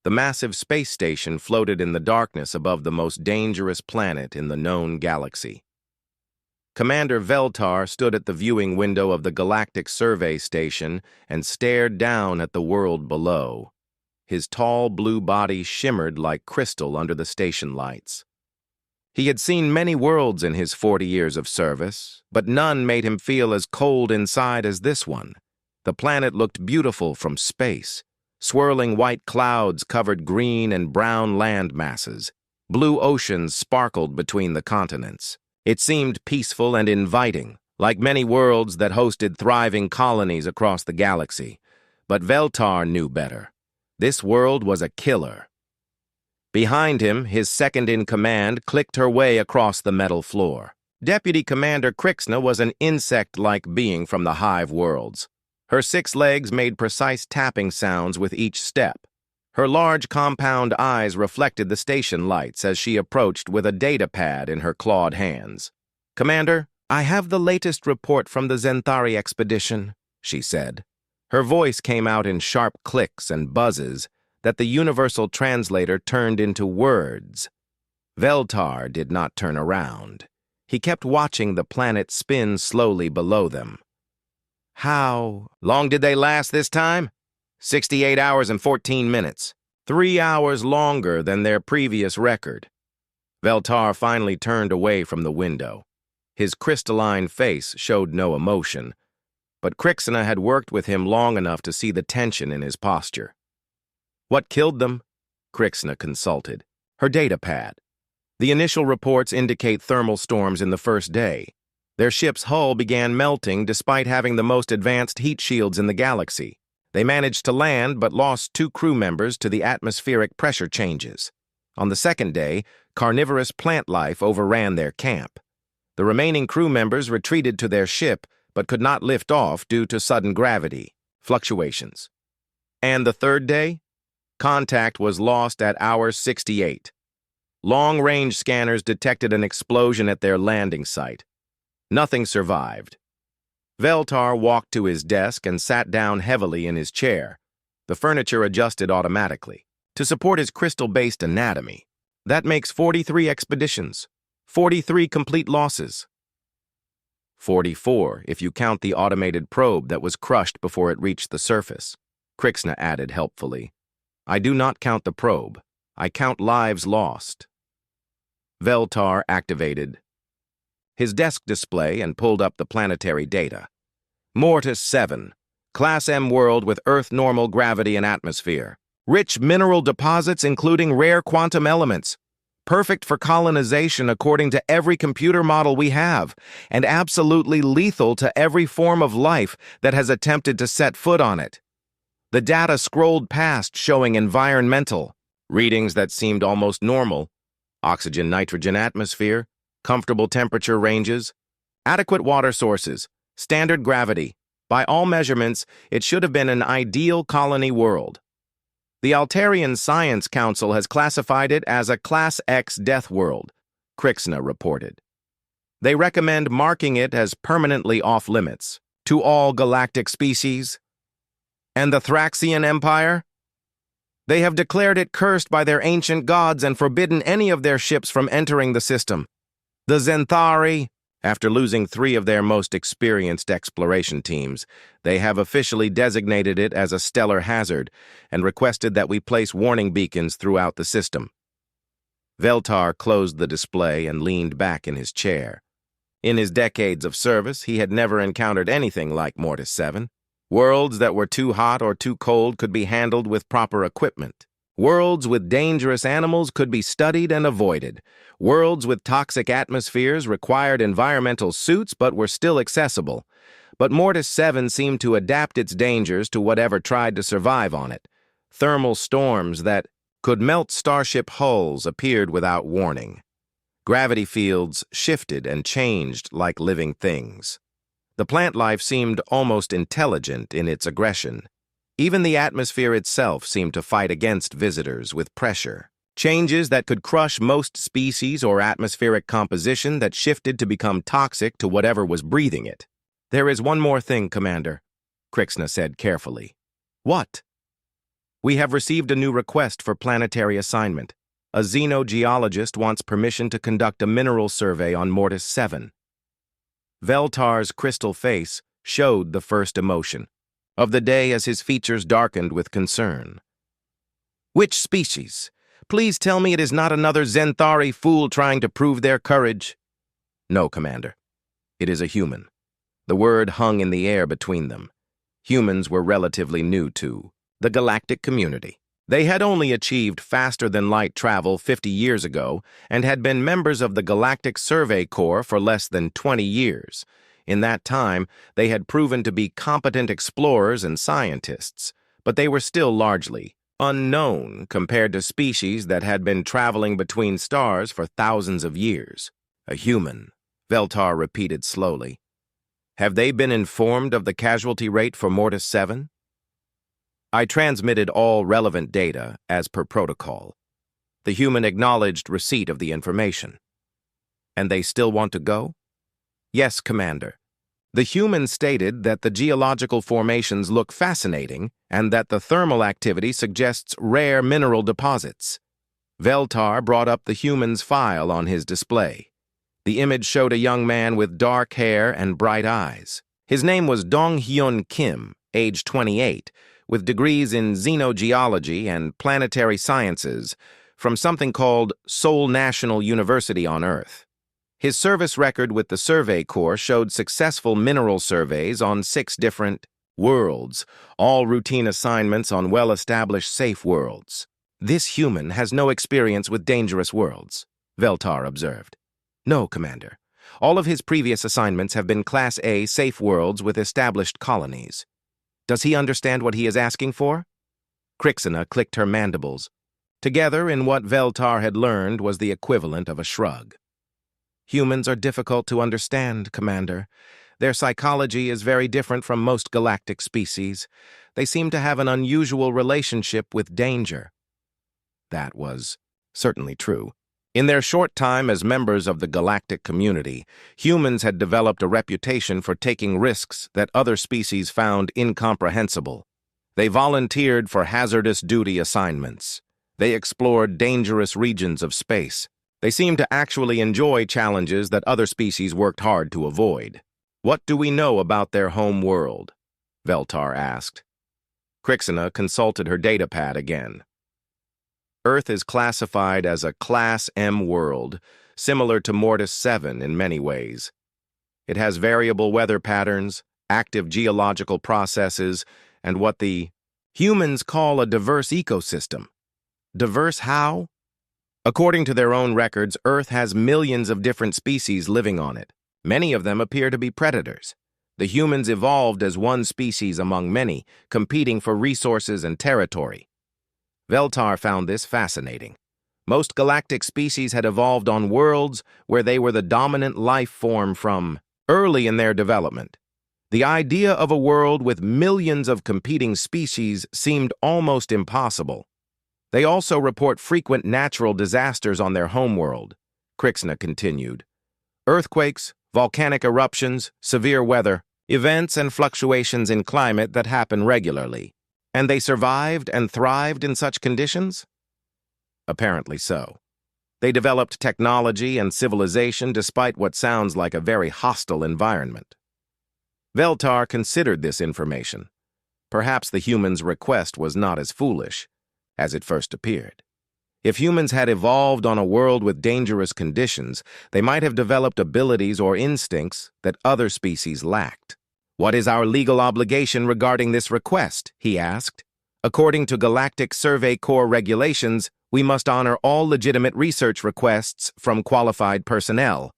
The massive space station floated in the darkness above the most dangerous planet in the known galaxy. Commander Veltar stood at the viewing window of the Galactic Survey Station and stared down at the world below. His tall blue body shimmered like crystal under the station lights. He had seen many worlds in his 40 years of service, but none made him feel as cold inside as this one. The planet looked beautiful from space. Swirling white clouds covered green and brown land masses. Blue oceans sparkled between the continents. It seemed peaceful and inviting, like many worlds that hosted thriving colonies across the galaxy. But Veltar knew better. This world was a killer. Behind him, his second-in-command clicked her way across the metal floor. Deputy Commander Krixna was an insect-like being from the Hive worlds. Her 6 legs made precise tapping sounds with each step. Her large compound eyes reflected the station lights as she approached with a data pad in her clawed hands. "Commander, I have the latest report from the Zenthari expedition," she said. Her voice came out in sharp clicks and buzzes that the universal translator turned into words. Veltar did not turn around. He kept watching the planet spin slowly below them. "How long did they last this time?" 68 hours and 14 minutes. 3 hours longer than their previous record. Veltar finally turned away from the window. His crystalline face showed no emotion, but Krixna had worked with him long enough to see the tension in his posture. "What killed them?" Krixna consulted. Her data pad. "The initial reports indicate thermal storms in the first day. Their ship's hull began melting despite having the most advanced heat shields in the galaxy. They managed to land but lost 2 crew members to the atmospheric pressure changes. On the second day, carnivorous plant life overran their camp. The remaining crew members retreated to their ship but could not lift off due to sudden gravity fluctuations. And the third day? Contact was lost at hour 68. Long-range scanners detected an explosion at their landing site. Nothing survived." Veltar walked to his desk and sat down heavily in his chair. The furniture adjusted automatically. To support his crystal-based anatomy, that makes 43 expeditions, 43 complete losses. 44 if you count the automated probe that was crushed before it reached the surface, Krixna added helpfully. "I do not count the probe. I count lives lost." Veltar activated his desk display and pulled up the planetary data. Mortis 7, Class M world with Earth normal gravity and atmosphere. Rich mineral deposits including rare quantum elements. Perfect for colonization according to every computer model we have, and absolutely lethal to every form of life that has attempted to set foot on it. The data scrolled past showing environmental readings that seemed almost normal. Oxygen-nitrogen atmosphere, comfortable temperature ranges, adequate water sources, standard gravity. By all measurements, it should have been an ideal colony world. The Altarian Science Council has classified it as a Class X death world, Krixna reported. They recommend marking it as permanently off-limits to all galactic species. And the Thraxian Empire? They have declared it cursed by their ancient gods and forbidden any of their ships from entering the system. The Zenthari, after losing 3 of their most experienced exploration teams, they have officially designated it as a stellar hazard and requested that we place warning beacons throughout the system. Veltar closed the display and leaned back in his chair. In his decades of service, he had never encountered anything like Mortis 7. Worlds that were too hot or too cold could be handled with proper equipment. Worlds with dangerous animals could be studied and avoided. Worlds with toxic atmospheres required environmental suits but were still accessible. But Mortis 7 seemed to adapt its dangers to whatever tried to survive on it. Thermal storms that could melt starship hulls appeared without warning. Gravity fields shifted and changed like living things. The plant life seemed almost intelligent in its aggression. Even the atmosphere itself seemed to fight against visitors with pressure. Changes that could crush most species or atmospheric composition that shifted to become toxic to whatever was breathing it. "There is one more thing, Commander," Krixna said carefully. "What?" We have received a new request for planetary assignment. A xenogeologist wants permission to conduct a mineral survey on Mortis 7. Veltar's crystal face showed the first emotion of the day as his features darkened with concern. Which species? Please tell me it is not another Zenthari fool trying to prove their courage. No, Commander. It is a human. The word hung in the air between them. Humans were relatively new to the galactic community. They had only achieved faster-than-light travel 50 years ago and had been members of the Galactic Survey Corps for less than 20 years. In that time, they had proven to be competent explorers and scientists, but they were still largely unknown compared to species that had been traveling between stars for thousands of years. A human, Veltar repeated slowly. Have they been informed of the casualty rate for Mortis 7? I transmitted all relevant data as per protocol. The human acknowledged receipt of the information. And they still want to go? Yes, Commander. The human stated that the geological formations look fascinating and that the thermal activity suggests rare mineral deposits. Veltar brought up the human's file on his display. The image showed a young man with dark hair and bright eyes. His name was Dong-Hyun Kim, age 28, with degrees in xenogeology and planetary sciences from something called Seoul National University on Earth. His service record with the Survey Corps showed successful mineral surveys on 6 different worlds, all routine assignments on well-established safe worlds. This human has no experience with dangerous worlds, Veltar observed. No, Commander. All of his previous assignments have been Class A safe worlds with established colonies. Does he understand what he is asking for? Crixina clicked her mandibles. Together in what Veltar had learned was the equivalent of a shrug. Humans are difficult to understand, Commander. Their psychology is very different from most galactic species. They seem to have an unusual relationship with danger. That was certainly true. In their short time as members of the galactic community, humans had developed a reputation for taking risks that other species found incomprehensible. They volunteered for hazardous duty assignments. They explored dangerous regions of space. They seemed to actually enjoy challenges that other species worked hard to avoid. What do we know about their home world? Veltar asked. Crixina consulted her datapad again. Earth is classified as a Class M world, similar to Mortis 7 in many ways. It has variable weather patterns, active geological processes, and what the humans call a diverse ecosystem. Diverse how? According to their own records, Earth has millions of different species living on it. Many of them appear to be predators. The humans evolved as one species among many, competing for resources and territory. Veltar found this fascinating. Most galactic species had evolved on worlds where they were the dominant life form from early in their development. The idea of a world with millions of competing species seemed almost impossible. They also report frequent natural disasters on their homeworld, Crixina continued. Earthquakes, volcanic eruptions, severe weather, events and fluctuations in climate that happen regularly. And they survived and thrived in such conditions? Apparently so. They developed technology and civilization despite what sounds like a very hostile environment. Veltar considered this information. Perhaps the human's request was not as foolish as it first appeared. If humans had evolved on a world with dangerous conditions, they might have developed abilities or instincts that other species lacked. What is our legal obligation regarding this request? He asked. According to Galactic Survey Corps regulations, we must honor all legitimate research requests from qualified personnel.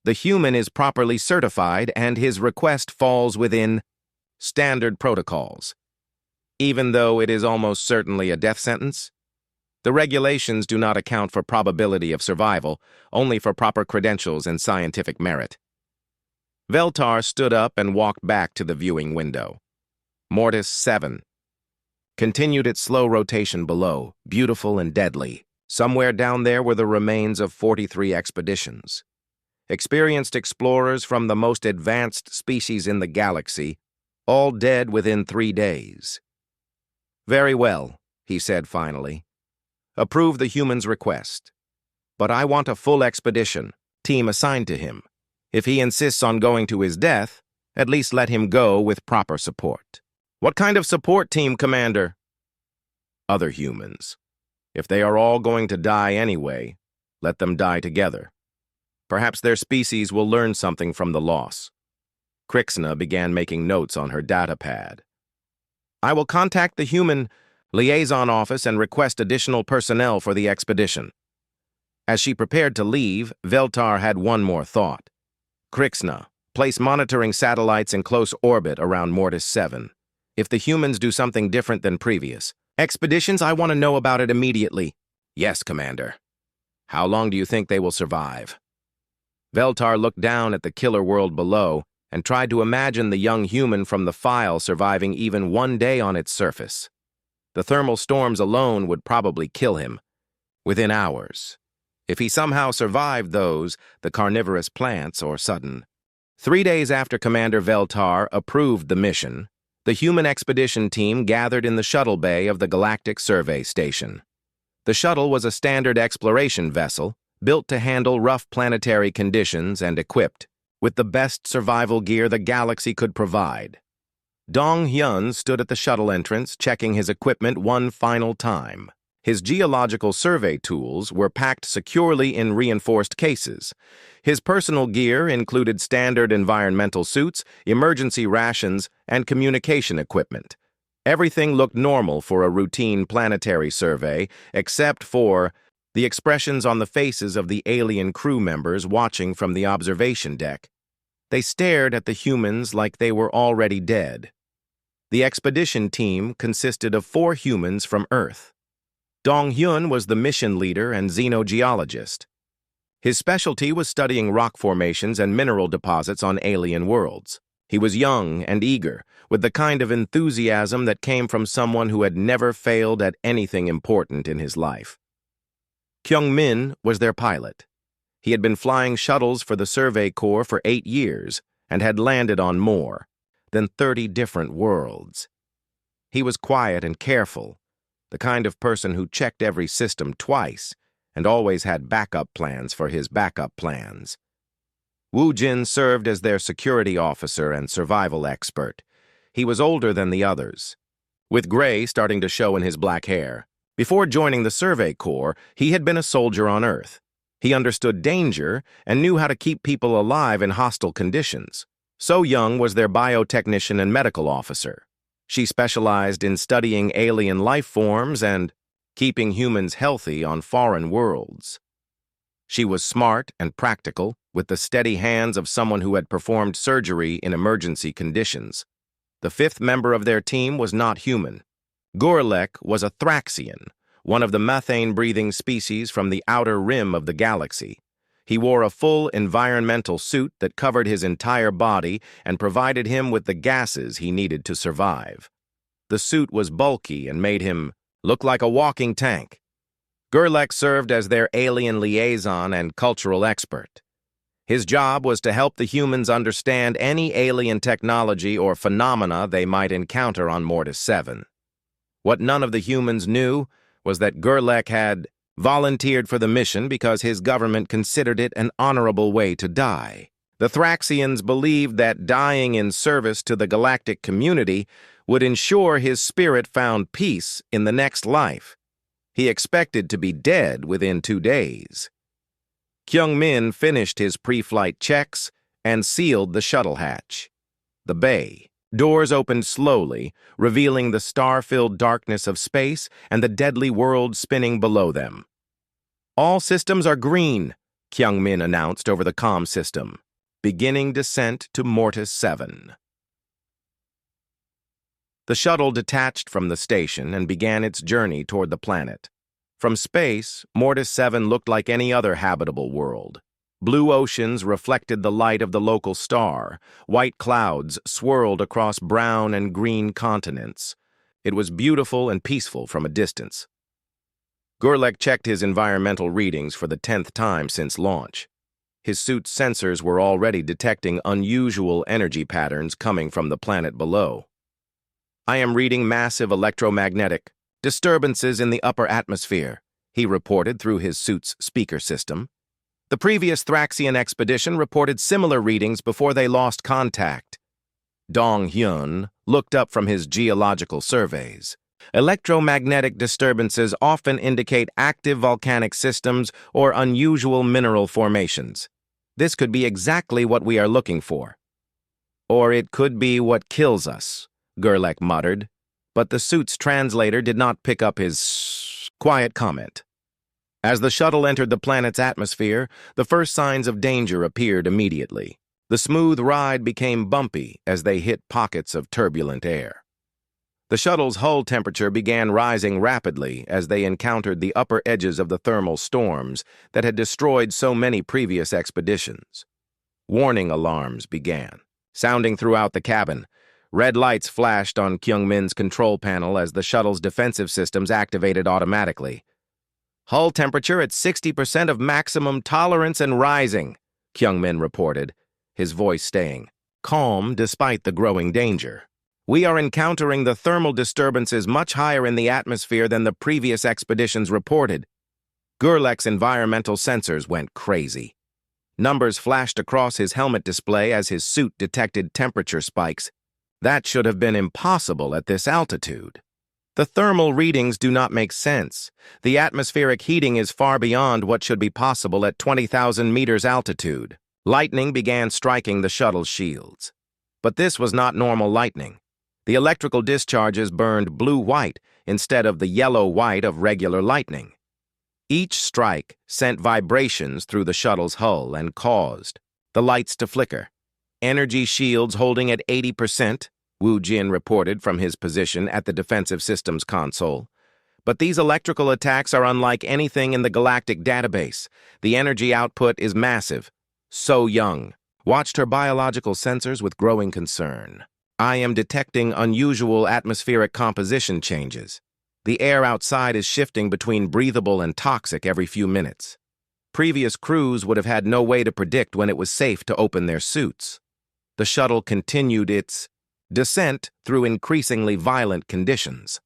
The human is properly certified and his request falls within standard protocols. Even though it is almost certainly a death sentence? The regulations do not account for probability of survival, only for proper credentials and scientific merit. Veltar stood up and walked back to the viewing window. Mortis 7 continued its slow rotation below, beautiful and deadly. Somewhere down there were the remains of 43 expeditions. Experienced explorers from the most advanced species in the galaxy, all dead within 3 days. Very well, he said finally. Approve the human's request. But I want a full expedition, team assigned to him. If he insists on going to his death, at least let him go with proper support. What kind of support team, Commander? Other humans. If they are all going to die anyway, let them die together. Perhaps their species will learn something from the loss. Krixna began making notes on her data pad. I will contact the human liaison office and request additional personnel for the expedition. As she prepared to leave, Veltar had one more thought. Krixna, place monitoring satellites in close orbit around Mortis 7. If the humans do something different than previous expeditions, I want to know about it immediately. Yes, Commander. How long do you think they will survive? Veltar looked down at the killer world below and tried to imagine the young human from the file surviving even one day on its surface. The thermal storms alone would probably kill him within hours. If he somehow survived those, the carnivorous plants or sudden. 3 days after Commander Veltar approved the mission, the human expedition team gathered in the shuttle bay of the Galactic Survey Station. The shuttle was a standard exploration vessel, built to handle rough planetary conditions and equipped with the best survival gear the galaxy could provide. Dong Hyun stood at the shuttle entrance, checking his equipment one final time. His geological survey tools were packed securely in reinforced cases. His personal gear included standard environmental suits, emergency rations, and communication equipment. Everything looked normal for a routine planetary survey, except for the expressions on the faces of the alien crew members watching from the observation deck. They stared at the humans like they were already dead. The expedition team consisted of 4 humans from Earth. Dong Hyun was the mission leader and xenogeologist. His specialty was studying rock formations and mineral deposits on alien worlds. He was young and eager, with the kind of enthusiasm that came from someone who had never failed at anything important in his life. Kyung Min was their pilot. He had been flying shuttles for the Survey Corps for 8 years and had landed on more than 30 different worlds. He was quiet and careful, the kind of person who checked every system twice and always had backup plans for his backup plans. Wu Jin served as their security officer and survival expert. He was older than the others, with gray starting to show in his black hair. Before joining the Survey Corps, he had been a soldier on Earth. He understood danger and knew how to keep people alive in hostile conditions. So Young was their biotechnician and medical officer. She specialized in studying alien life forms and keeping humans healthy on foreign worlds. She was smart and practical, with the steady hands of someone who had performed surgery in emergency conditions. The 5th member of their team was not human. Gorlek was a Thraxian, one of the methane-breathing species from the outer rim of the galaxy. He wore a full environmental suit that covered his entire body and provided him with the gases he needed to survive. The suit was bulky and made him look like a walking tank. Gorlek served as their alien liaison and cultural expert. His job was to help the humans understand any alien technology or phenomena they might encounter on Mortis 7. What none of the humans knew was that Gorlek had volunteered for the mission because his government considered it an honorable way to die. The Thraxians believed that dying in service to the galactic community would ensure his spirit found peace in the next life. He expected to be dead within 2 days. Kyung Min finished his pre-flight checks and sealed the shuttle hatch. The bay. Doors opened slowly, revealing the star-filled darkness of space and the deadly world spinning below them. All systems are green, Kyung Min announced over the comm system, beginning descent to Mortis 7. The shuttle detached from the station and began its journey toward the planet. From space, Mortis 7 looked like any other habitable world. Blue oceans reflected the light of the local star. White clouds swirled across brown and green continents. It was beautiful and peaceful from a distance. Gorlek checked his environmental readings for the 10th time since launch. His suit's sensors were already detecting unusual energy patterns coming from the planet below. I am reading massive electromagnetic Disturbances in the upper atmosphere, he reported through his suit's speaker system. The previous Thraxian expedition reported similar readings before they lost contact. Dong Hyun looked up from his geological surveys. Electromagnetic disturbances often indicate active volcanic systems or unusual mineral formations. This could be exactly what we are looking for. Or it could be what kills us, Gerlach muttered, but the suit's translator did not pick up his quiet comment. As the shuttle entered the planet's atmosphere, the first signs of danger appeared immediately. The smooth ride became bumpy as they hit pockets of turbulent air. The shuttle's hull temperature began rising rapidly as they encountered the upper edges of the thermal storms that had destroyed so many previous expeditions. Warning alarms began, sounding throughout the cabin. Red lights flashed on Kyungmin's control panel as the shuttle's defensive systems activated automatically. Hull temperature at 60% of maximum tolerance and rising, Kyungmin reported, his voice staying calm despite the growing danger. We are encountering the thermal disturbances much higher in the atmosphere than the previous expeditions reported. Gerlach's environmental sensors went crazy. Numbers flashed across his helmet display as his suit detected temperature spikes. That should have been impossible at this altitude. The thermal readings do not make sense. The atmospheric heating is far beyond what should be possible at 20,000 meters altitude. Lightning began striking the shuttle's shields. But this was not normal lightning. The electrical discharges burned blue-white instead of the yellow-white of regular lightning. Each strike sent vibrations through the shuttle's hull and caused the lights to flicker. Energy shields holding at 80%, Wu Jin reported from his position at the defensive systems console. But these electrical attacks are unlike anything in the galactic database. The energy output is massive. So Young watched her biological sensors with growing concern. I am detecting unusual atmospheric composition changes. The air outside is shifting between breathable and toxic every few minutes. Previous crews would have had no way to predict when it was safe to open their suits. The shuttle continued its descent through increasingly violent conditions.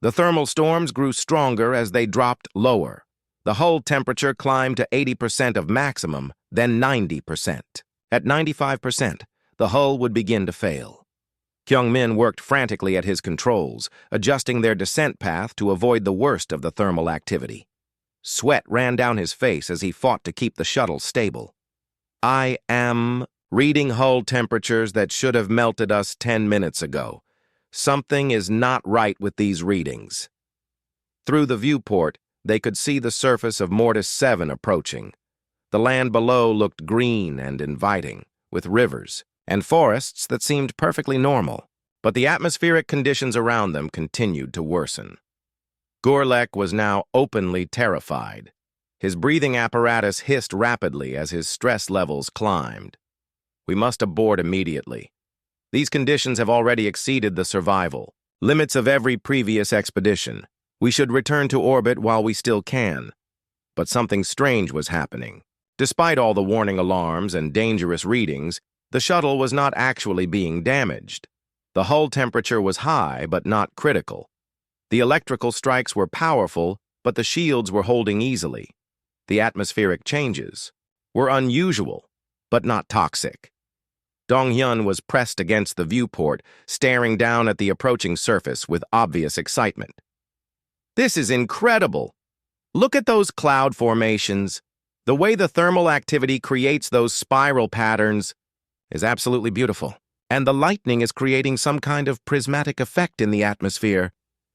The thermal storms grew stronger as they dropped lower. The hull temperature climbed to 80% of maximum, then 90%. At 95%, the hull would begin to fail. Kyungmin worked frantically at his controls, adjusting their descent path to avoid the worst of the thermal activity. Sweat ran down his face as he fought to keep the shuttle stable. I am reading hull temperatures that should have melted us 10 minutes ago. Something is not right with these readings. Through the viewport, they could see the surface of Mortis 7 approaching. The land below looked green and inviting, with rivers and forests that seemed perfectly normal, but the atmospheric conditions around them continued to worsen. Gerlach was now openly terrified. His breathing apparatus hissed rapidly as his stress levels climbed. We must abort immediately. These conditions have already exceeded the survival limits of every previous expedition. We should return to orbit while we still can. But something strange was happening. Despite all the warning alarms and dangerous readings, the shuttle was not actually being damaged. The hull temperature was high, but not critical. The electrical strikes were powerful, but the shields were holding easily. The atmospheric changes were unusual, but not toxic. Dong-hyun was pressed against the viewport, staring down at the approaching surface with obvious excitement. This is incredible! Look at those cloud formations. The way the thermal activity creates those spiral patterns is absolutely beautiful. And the lightning is creating some kind of prismatic effect in the atmosphere.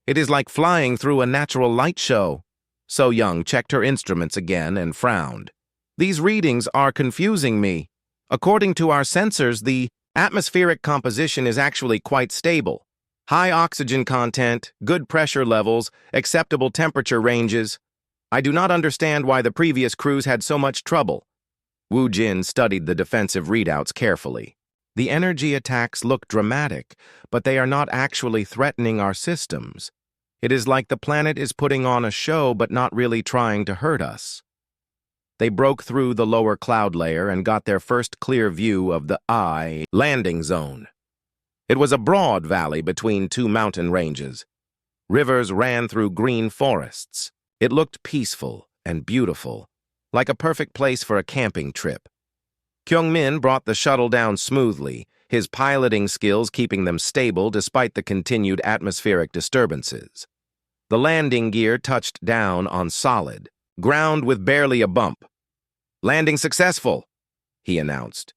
It is like flying through a natural light show. So Young checked her instruments again and frowned. These readings are confusing me. According to our sensors, the atmospheric composition is actually quite stable. High oxygen content, good pressure levels, acceptable temperature ranges. I do not understand why the previous crews had so much trouble. Wu Jin studied the defensive readouts carefully. The energy attacks look dramatic, but they are not actually threatening our systems. It is like the planet is putting on a show but not really trying to hurt us. They broke through the lower cloud layer and got their first clear view of the I landing zone. It was a broad valley between two mountain ranges. Rivers ran through green forests. It looked peaceful and beautiful, like a perfect place for a camping trip. Kyung-min brought the shuttle down smoothly, his piloting skills keeping them stable despite the continued atmospheric disturbances. The landing gear touched down on solid ground with barely a bump. "Landing successful," he announced.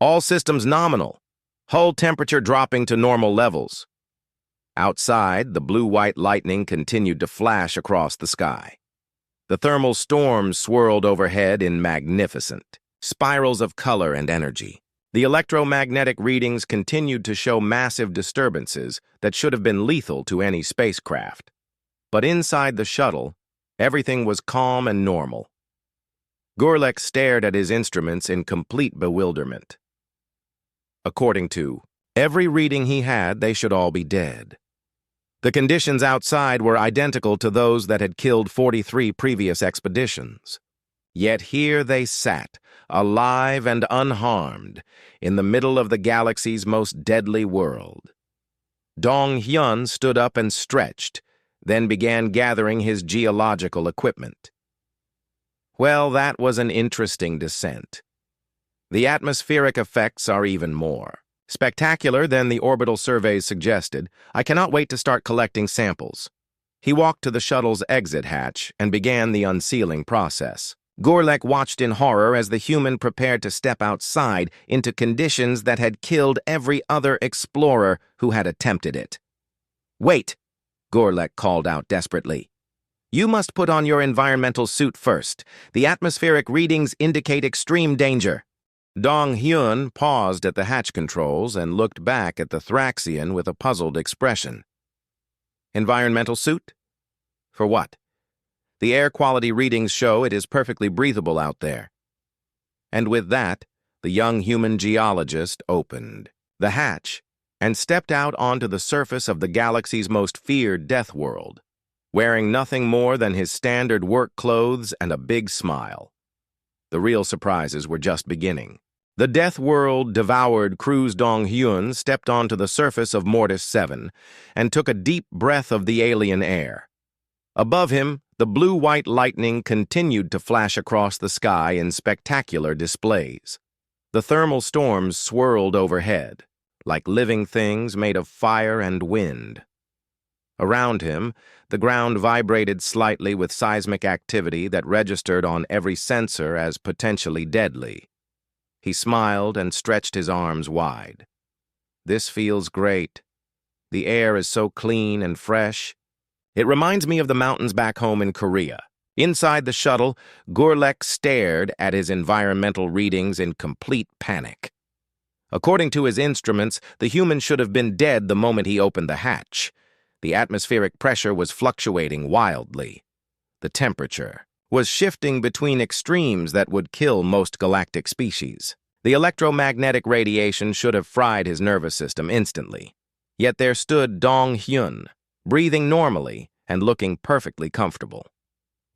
"All systems nominal. Hull temperature dropping to normal levels." Outside, the blue-white lightning continued to flash across the sky. The thermal storms swirled overhead in magnificent spirals of color and energy. The electromagnetic readings continued to show massive disturbances that should have been lethal to any spacecraft. But inside the shuttle, everything was calm and normal. Gorlek stared at his instruments in complete bewilderment. According to every reading he had, they should all be dead. The conditions outside were identical to those that had killed 43 previous expeditions. Yet here they sat, alive and unharmed, in the middle of the galaxy's most deadly world. Dong-hyun stood up and stretched, then began gathering his geological equipment. Well, that was an interesting descent. The atmospheric effects are even more spectacular than the orbital surveys suggested. I cannot wait to start collecting samples. He walked to the shuttle's exit hatch and began the unsealing process. Gorlek watched in horror as the human prepared to step outside into conditions that had killed every other explorer who had attempted it. "Wait," Gorlek called out desperately. "You must put on your environmental suit first. The atmospheric readings indicate extreme danger." Dong-hyun paused at the hatch controls and looked back at the Thraxian with a puzzled expression. "Environmental suit? For what? The air quality readings show it is perfectly breathable out there." And with that, the young human geologist opened the hatch and stepped out onto the surface of the galaxy's most feared Deathworld, wearing nothing more than his standard work clothes and a big smile. The real surprises were just beginning. The Deathworld Devoured crew's Dong-hyun stepped onto the surface of Mortis 7 and took a deep breath of the alien air. Above him, the blue-white lightning continued to flash across the sky in spectacular displays. The thermal storms swirled overhead, like living things made of fire and wind. Around him, the ground vibrated slightly with seismic activity that registered on every sensor as potentially deadly. He smiled and stretched his arms wide. "This feels great. The air is so clean and fresh. It reminds me of the mountains back home in Korea." Inside the shuttle, Gorlek stared at his environmental readings in complete panic. According to his instruments, the human should have been dead the moment he opened the hatch. The atmospheric pressure was fluctuating wildly. The temperature was shifting between extremes that would kill most galactic species. The electromagnetic radiation should have fried his nervous system instantly. Yet there stood Dong-hyun, breathing normally and looking perfectly comfortable.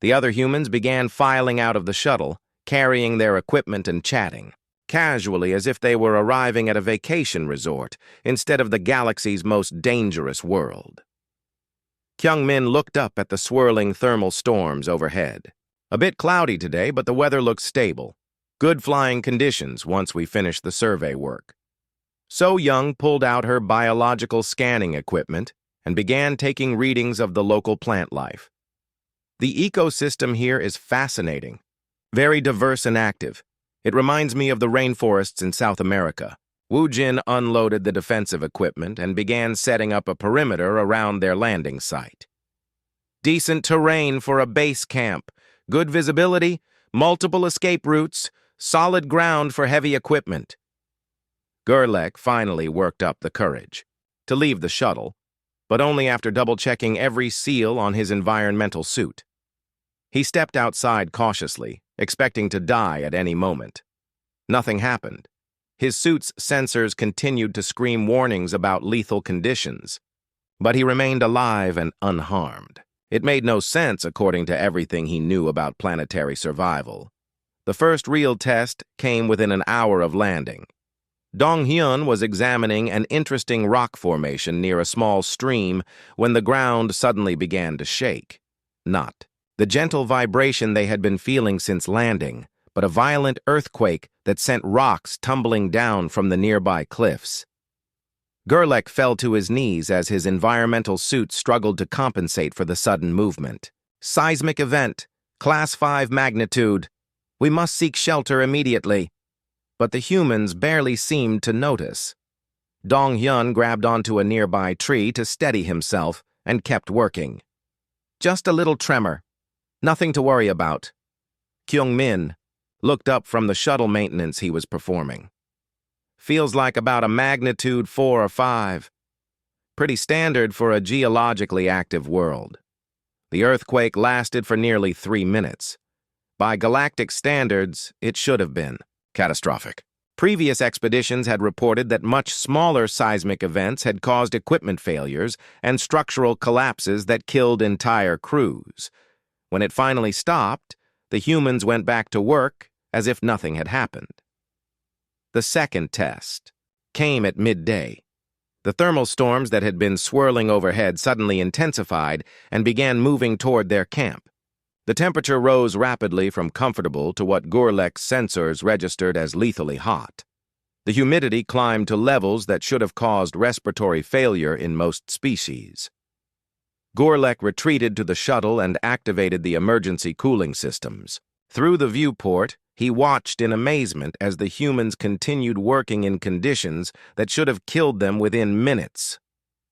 The other humans began filing out of the shuttle, carrying their equipment and chatting, casually as if they were arriving at a vacation resort instead of the galaxy's most dangerous world. Kyung-min looked up at the swirling thermal storms overhead. "A bit cloudy today, but the weather looks stable. Good flying conditions once we finish the survey work." So Young pulled out her biological scanning equipment and began taking readings of the local plant life. "The ecosystem here is fascinating, very diverse and active. It reminds me of the rainforests in South America." Woo Jin unloaded the defensive equipment and began setting up a perimeter around their landing site. "Decent terrain for a base camp, good visibility, multiple escape routes, solid ground for heavy equipment." Gorlek finally worked up the courage to leave the shuttle, but only after double-checking every seal on his environmental suit. He stepped outside cautiously, expecting to die at any moment. Nothing happened. His suit's sensors continued to scream warnings about lethal conditions, but he remained alive and unharmed. It made no sense according to everything he knew about planetary survival. The first real test came within an hour of landing. Dong-hyun was examining an interesting rock formation near a small stream when the ground suddenly began to shake. Not the gentle vibration they had been feeling since landing, but a violent earthquake that sent rocks tumbling down from the nearby cliffs. Gerlach fell to his knees as his environmental suit struggled to compensate for the sudden movement. Seismic event, Class 5 magnitude. We must seek shelter immediately. But the humans barely seemed to notice. Dong-hyun grabbed onto a nearby tree to steady himself and kept working. Just a little tremor. Nothing to worry about. Kyung-min looked up from the shuttle maintenance he was performing. Feels like about a magnitude 4 or 5. Pretty standard for a geologically active world. The earthquake lasted for nearly 3 minutes. By galactic standards, it should have been catastrophic. Previous expeditions had reported that much smaller seismic events had caused equipment failures and structural collapses that killed entire crews. When it finally stopped, the humans went back to work as if nothing had happened. The second test came at midday. The thermal storms that had been swirling overhead suddenly intensified and began moving toward their camp. The temperature rose rapidly from comfortable to what Gerlach's sensors registered as lethally hot. The humidity climbed to levels that should have caused respiratory failure in most species. Gerlach retreated to the shuttle and activated the emergency cooling systems. Through the viewport, he watched in amazement as the humans continued working in conditions that should have killed them within minutes.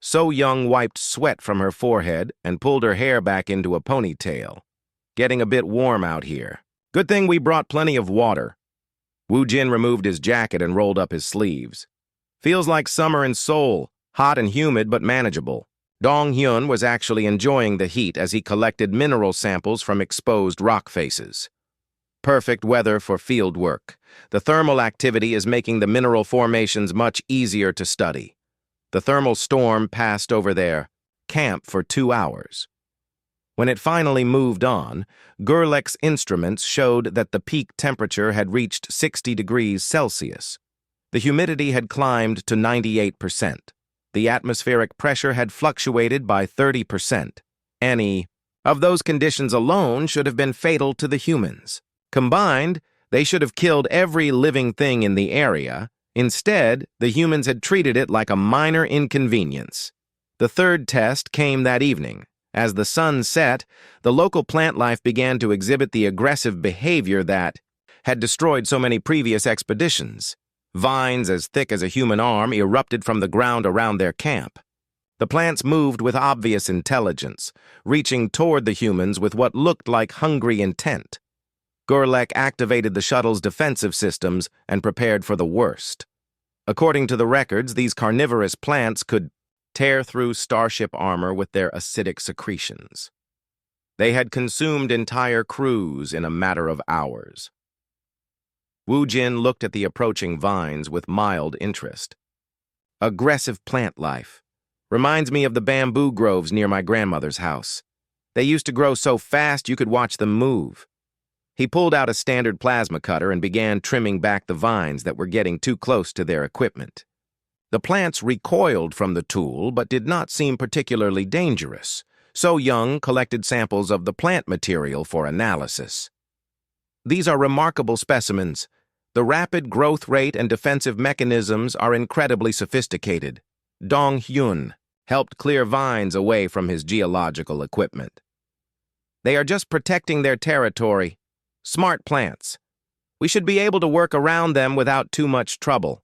So-young wiped sweat from her forehead and pulled her hair back into a ponytail. Getting a bit warm out here. Good thing we brought plenty of water. Woo-jin removed his jacket and rolled up his sleeves. Feels like summer in Seoul, hot and humid but manageable. Dong-hyun was actually enjoying the heat as he collected mineral samples from exposed rock faces. Perfect weather for field work. The thermal activity is making the mineral formations much easier to study. The thermal storm passed over their camp for 2 hours. When it finally moved on, Gerlach's instruments showed that the peak temperature had reached 60 degrees Celsius. The humidity had climbed to 98%. The atmospheric pressure had fluctuated by 30%. Any of those conditions alone should have been fatal to the humans. Combined, they should have killed every living thing in the area. Instead, the humans had treated it like a minor inconvenience. The third test came that evening. As the sun set, the local plant life began to exhibit the aggressive behavior that had destroyed so many previous expeditions. Vines as thick as a human arm erupted from the ground around their camp. The plants moved with obvious intelligence, reaching toward the humans with what looked like hungry intent. Gerlach activated the shuttle's defensive systems and prepared for the worst. According to the records, these carnivorous plants could tear through starship armor with their acidic secretions. They had consumed entire crews in a matter of hours. Woo-jin looked at the approaching vines with mild interest. Aggressive plant life. Reminds me of the bamboo groves near my grandmother's house. They used to grow so fast you could watch them move. He pulled out a standard plasma cutter and began trimming back the vines that were getting too close to their equipment. The plants recoiled from the tool but did not seem particularly dangerous. So-young collected samples of the plant material for analysis. These are remarkable specimens. The rapid growth rate and defensive mechanisms are incredibly sophisticated. Dong-hyun helped clear vines away from his geological equipment. They are just protecting their territory. Smart plants. We should be able to work around them without too much trouble.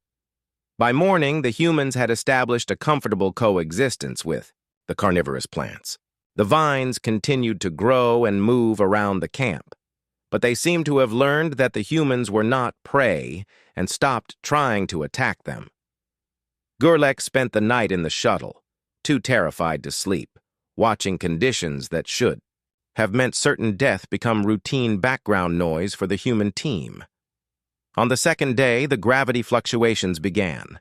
By morning, the humans had established a comfortable coexistence with the carnivorous plants. The vines continued to grow and move around the camp, but they seemed to have learned that the humans were not prey and stopped trying to attack them. Gerlach spent the night in the shuttle, too terrified to sleep, watching conditions that should have meant certain death become routine background noise for the human team. On the second day, the gravity fluctuations began.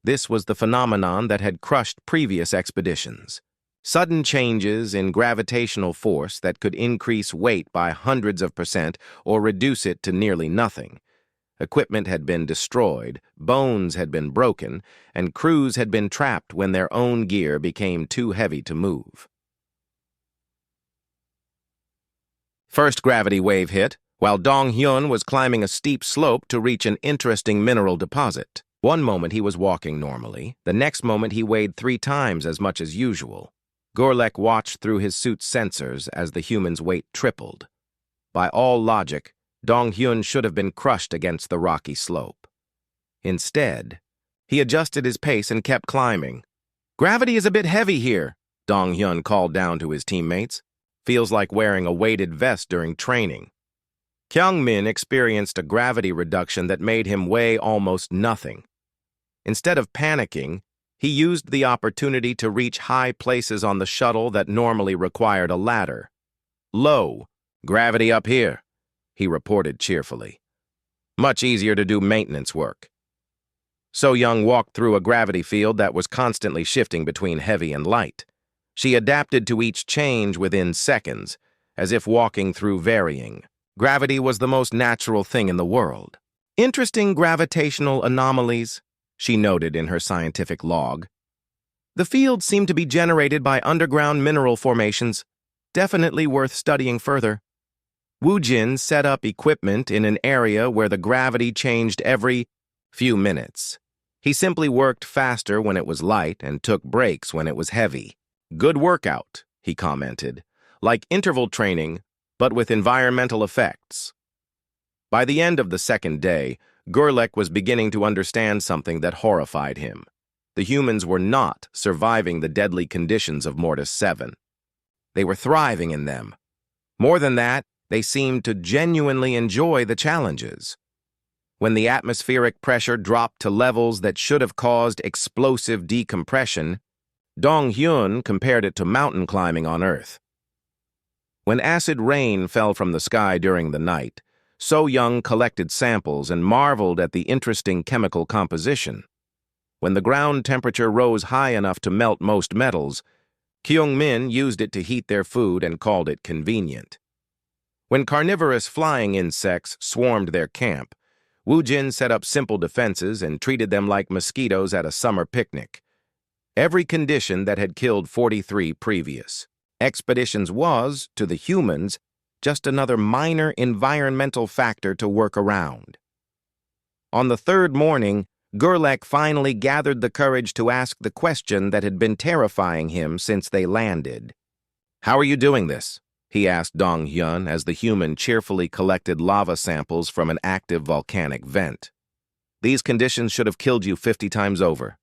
This was the phenomenon that had crushed previous expeditions. Sudden changes in gravitational force that could increase weight by hundreds of % or reduce it to nearly nothing. Equipment had been destroyed, bones had been broken, and crews had been trapped when their own gear became too heavy to move. First gravity wave hit, while Dong-hyun was climbing a steep slope to reach an interesting mineral deposit. One moment he was walking normally, the next moment he weighed 3 times as much as usual. Gorlek watched through his suit's sensors as the human's weight tripled. By all logic, Dong-hyun should have been crushed against the rocky slope. Instead, he adjusted his pace and kept climbing. "Gravity is a bit heavy here," Dong-hyun called down to his teammates. "Feels like wearing a weighted vest during training." Kyung-min experienced a gravity reduction that made him weigh almost nothing. Instead of panicking, he used the opportunity to reach high places on the shuttle that normally required a ladder. "Low, gravity up here," he reported cheerfully. "Much easier to do maintenance work." So-young walked through a gravity field that was constantly shifting between heavy and light. She adapted to each change within seconds, as if walking through varying. Gravity was the most natural thing in the world. "Interesting gravitational anomalies," she noted in her scientific log. "The field seemed to be generated by underground mineral formations. Definitely worth studying further." Woo-jin set up equipment in an area where the gravity changed every few minutes. He simply worked faster when it was light and took breaks when it was heavy. "Good workout," he commented, "like interval training, but with environmental effects." By the end of the second day, Gorlek was beginning to understand something that horrified him. The humans were not surviving the deadly conditions of Mortis 7. They were thriving in them. More than that, they seemed to genuinely enjoy the challenges. When the atmospheric pressure dropped to levels that should have caused explosive decompression, Dong-hyun compared it to mountain climbing on Earth. When acid rain fell from the sky during the night, So-young collected samples and marveled at the interesting chemical composition. When the ground temperature rose high enough to melt most metals, Kyung-min used it to heat their food and called it convenient. When carnivorous flying insects swarmed their camp, Woo-jin set up simple defenses and treated them like mosquitoes at a summer picnic. Every condition that had killed 43 previous expeditions was, to the humans, just another minor environmental factor to work around. On the third morning, Gorlek finally gathered the courage to ask the question that had been terrifying him since they landed. "How are you doing this?" he asked Dong-hyun as the human cheerfully collected lava samples from an active volcanic vent. "These conditions should have killed you 50 times over."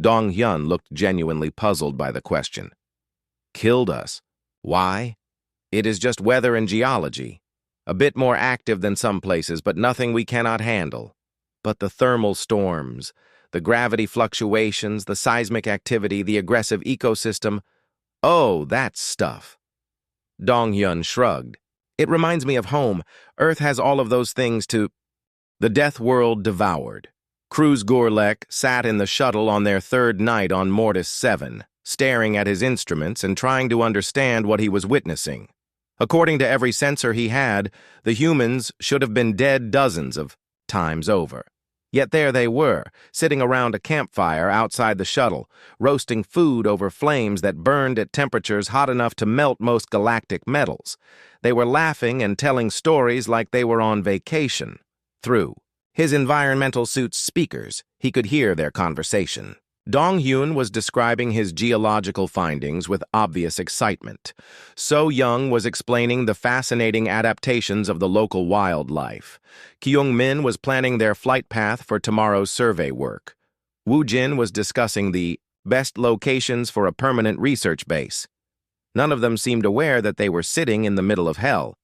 Dong-hyun looked genuinely puzzled by the question. "Killed us? Why?" "It is just weather and geology. A bit more active than some places, but nothing we cannot handle. But the thermal storms, the gravity fluctuations, the seismic activity, the aggressive ecosystem, oh, that stuff." Dong-hyun shrugged. "It reminds me of home. Earth has all of those things to—" The Deathworld Devoured. Cruz Gorlek sat in the shuttle on their third night on Mortis 7, staring at his instruments and trying to understand what he was witnessing. According to every sensor he had, the humans should have been dead dozens of times over. Yet there they were, sitting around a campfire outside the shuttle, roasting food over flames that burned at temperatures hot enough to melt most galactic metals. They were laughing and telling stories like they were on vacation. Through his environmental suit's speakers, he could hear their conversation. Dong-hyun was describing his geological findings with obvious excitement. So-young was explaining the fascinating adaptations of the local wildlife. Kyung-min was planning their flight path for tomorrow's survey work. Woo-jin was discussing the best locations for a permanent research base. None of them seemed aware that they were sitting in the middle of hell.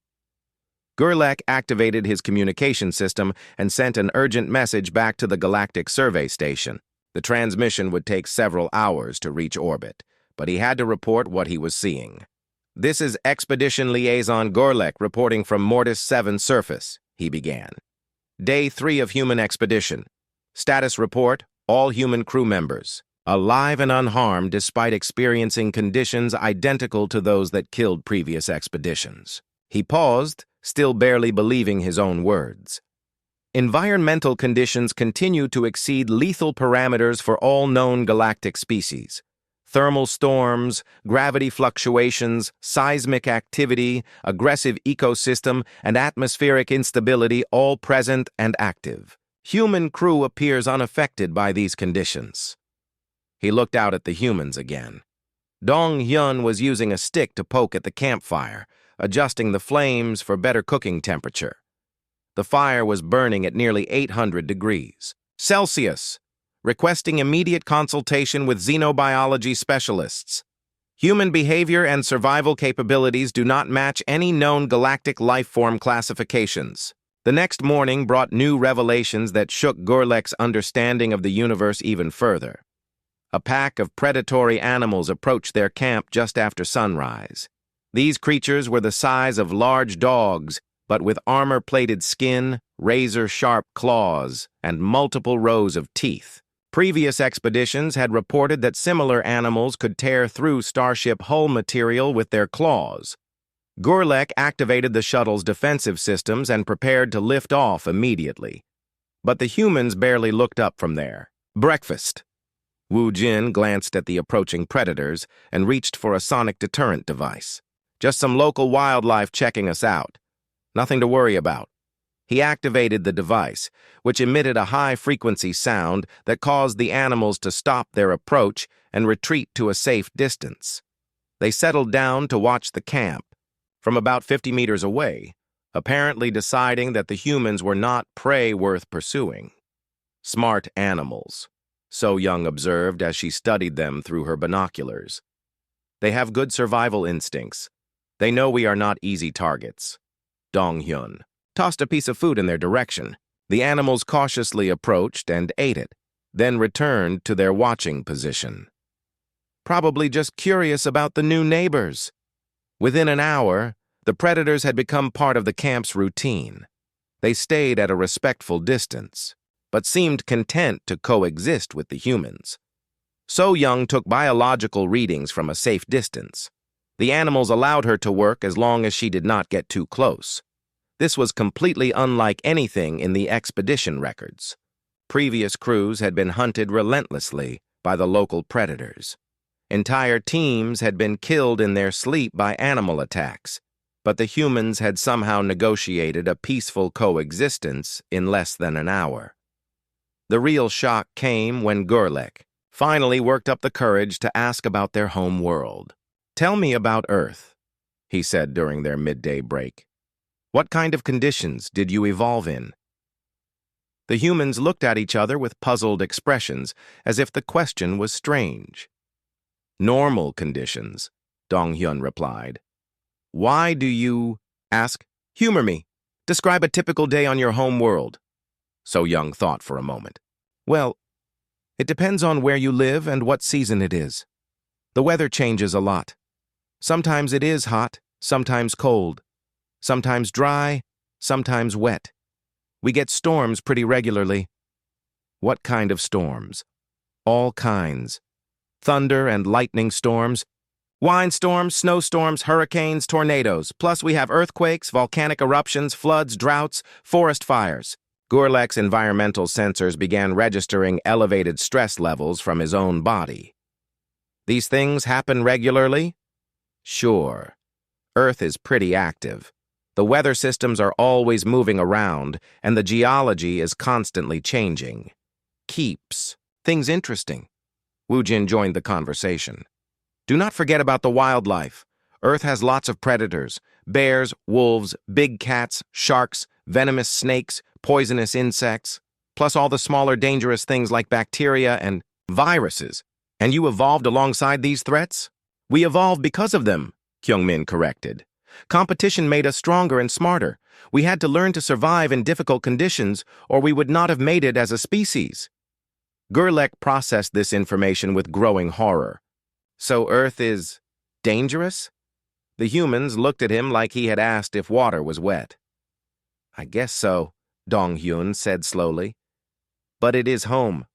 Gorlek activated his communication system and sent an urgent message back to the Galactic Survey Station. The transmission would take several hours to reach orbit, but he had to report what he was seeing. "This is Expedition Liaison Gorlek reporting from Mortis 7 surface," he began. "Day 3 of human expedition. Status report, all human crew members, alive and unharmed despite experiencing conditions identical to those that killed previous expeditions." He paused, still barely believing his own words. Environmental conditions continue to exceed lethal parameters for all known galactic species. Thermal storms, gravity fluctuations, seismic activity, aggressive ecosystem, and atmospheric instability all present and active. Human crew appears unaffected by these conditions. He looked out at the humans again. Dong Hyun was using a stick to poke at the campfire, adjusting the flames for better cooking temperature. The fire was burning at nearly 800 degrees Celsius, requesting immediate consultation with xenobiology specialists. Human behavior and survival capabilities do not match any known galactic life form classifications. The next morning brought new revelations that shook Gorlek's understanding of the universe even further. A pack of predatory animals approached their camp just after sunrise. These creatures were the size of large dogs, but with armor-plated skin, razor-sharp claws, and multiple rows of teeth. Previous expeditions had reported that similar animals could tear through starship hull material with their claws. Gorlek activated the shuttle's defensive systems and prepared to lift off immediately. But the humans barely looked up from there. Breakfast. Wu Jin glanced at the approaching predators and reached for a sonic deterrent device. Just some local wildlife checking us out. Nothing to worry about. He activated the device, which emitted a high-frequency sound that caused the animals to stop their approach and retreat to a safe distance. They settled down to watch the camp from about 50 meters away, apparently deciding that the humans were not prey worth pursuing. Smart animals, So Young observed as she studied them through her binoculars. They have good survival instincts. They know we are not easy targets. Dong Hyun tossed a piece of food in their direction. The animals cautiously approached and ate it, then returned to their watching position. Probably just curious about the new neighbors. Within an hour, the predators had become part of the camp's routine. They stayed at a respectful distance, but seemed content to coexist with the humans. So Young took biological readings from a safe distance. The animals allowed her to work as long as she did not get too close. This was completely unlike anything in the expedition records. Previous crews had been hunted relentlessly by the local predators. Entire teams had been killed in their sleep by animal attacks, but the humans had somehow negotiated a peaceful coexistence in less than an hour. The real shock came when Gorlek finally worked up the courage to ask about their home world. "Tell me about Earth," he said during their midday break. "What kind of conditions did you evolve in?" The humans looked at each other with puzzled expressions, as if the question was strange. "Normal conditions," Dong Hyun replied. "Why do you ask? Humor me. Describe a typical day on your home world." So Young thought for a moment. "Well, it depends on where you live and what season it is. The weather changes a lot. Sometimes it is hot, sometimes cold. Sometimes dry, sometimes wet. We get storms pretty regularly." "What kind of storms?" "All kinds. Thunder and lightning storms, windstorms, snowstorms, hurricanes, tornadoes. Plus we have earthquakes, volcanic eruptions, floods, droughts, forest fires." Gorlek's environmental sensors began registering elevated stress levels from his own body. "These things happen regularly?" "Sure. Earth is pretty active. The weather systems are always moving around, and the geology is constantly changing. Keeps things interesting." Wu Jin joined the conversation. "Do not forget about the wildlife. Earth has lots of predators: bears, wolves, big cats, sharks, venomous snakes, poisonous insects, plus all the smaller dangerous things like bacteria and viruses. And you evolved alongside these threats?" "We evolved because of them," Kyungmin corrected. "Competition made us stronger and smarter. We had to learn to survive in difficult conditions, or we would not have made it as a species." Gorlek processed this information with growing horror. "So Earth is dangerous?" The humans looked at him like he had asked if water was wet. "I guess so," Dong Hyun said slowly. "But it is home.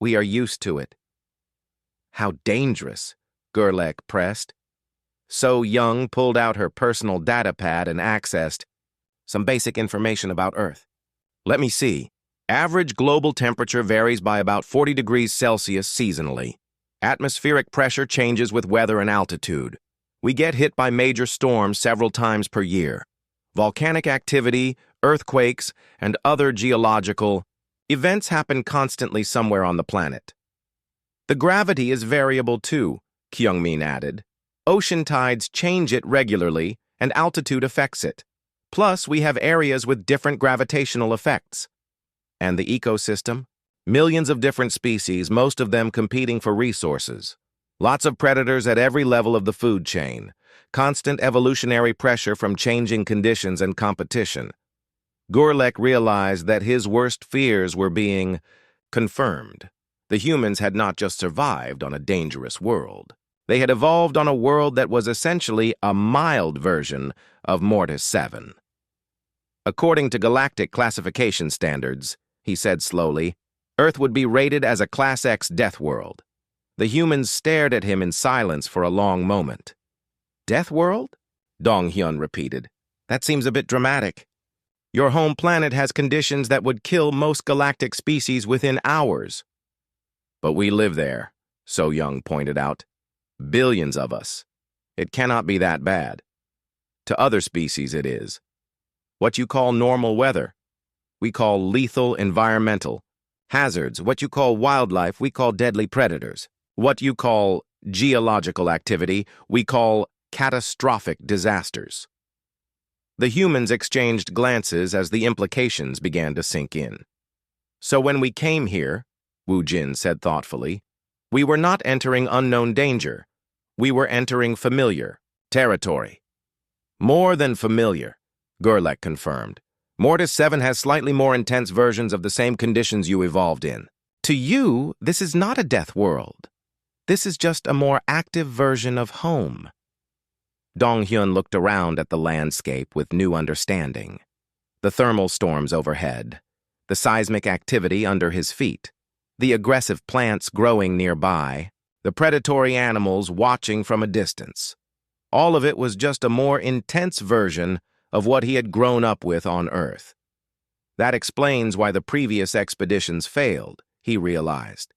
We are used to it." "How dangerous?" Gorlek pressed. So Young pulled out her personal data pad and accessed some basic information about Earth. Let me see. Average global temperature varies by about 40 degrees Celsius seasonally. Atmospheric pressure changes with weather and altitude. We get hit by major storms several times per year. Volcanic activity, earthquakes, and other geological events happen constantly somewhere on the planet. The gravity is variable too, Kyungmin added. Ocean tides change it regularly, and altitude affects it. Plus, we have areas with different gravitational effects. And the ecosystem? Millions of different species, most of them competing for resources. Lots of predators at every level of the food chain. Constant evolutionary pressure from changing conditions and competition. Gurlek realized that his worst fears were being confirmed. The humans had not just survived on a dangerous world. They had evolved on a world that was essentially a mild version of Mortis 7. According to galactic classification standards, he said slowly, Earth would be rated as a Class X death world. The humans stared at him in silence for a long moment. Death world? Dong-hyun repeated. That seems a bit dramatic. Your home planet has conditions that would kill most galactic species within hours. But we live there, So-young pointed out. Billions of us. It cannot be that bad. To other species it is. What you call normal weather, we call lethal environmental. Hazards, what you call wildlife, we call deadly predators. What you call geological activity, we call catastrophic disasters. The humans exchanged glances as the implications began to sink in. So when we came here, Wu Jin said thoughtfully, we were not entering unknown danger. We were entering familiar territory. More than familiar, Gurlek confirmed. Mortis 7 has slightly more intense versions of the same conditions you evolved in. To you, this is not a death world. This is just a more active version of home. Dong-hyun looked around at the landscape with new understanding. The thermal storms overhead, the seismic activity under his feet, the aggressive plants growing nearby, the predatory animals watching from a distance. All of it was just a more intense version of what he had grown up with on Earth. That explains why the previous expeditions failed, he realized.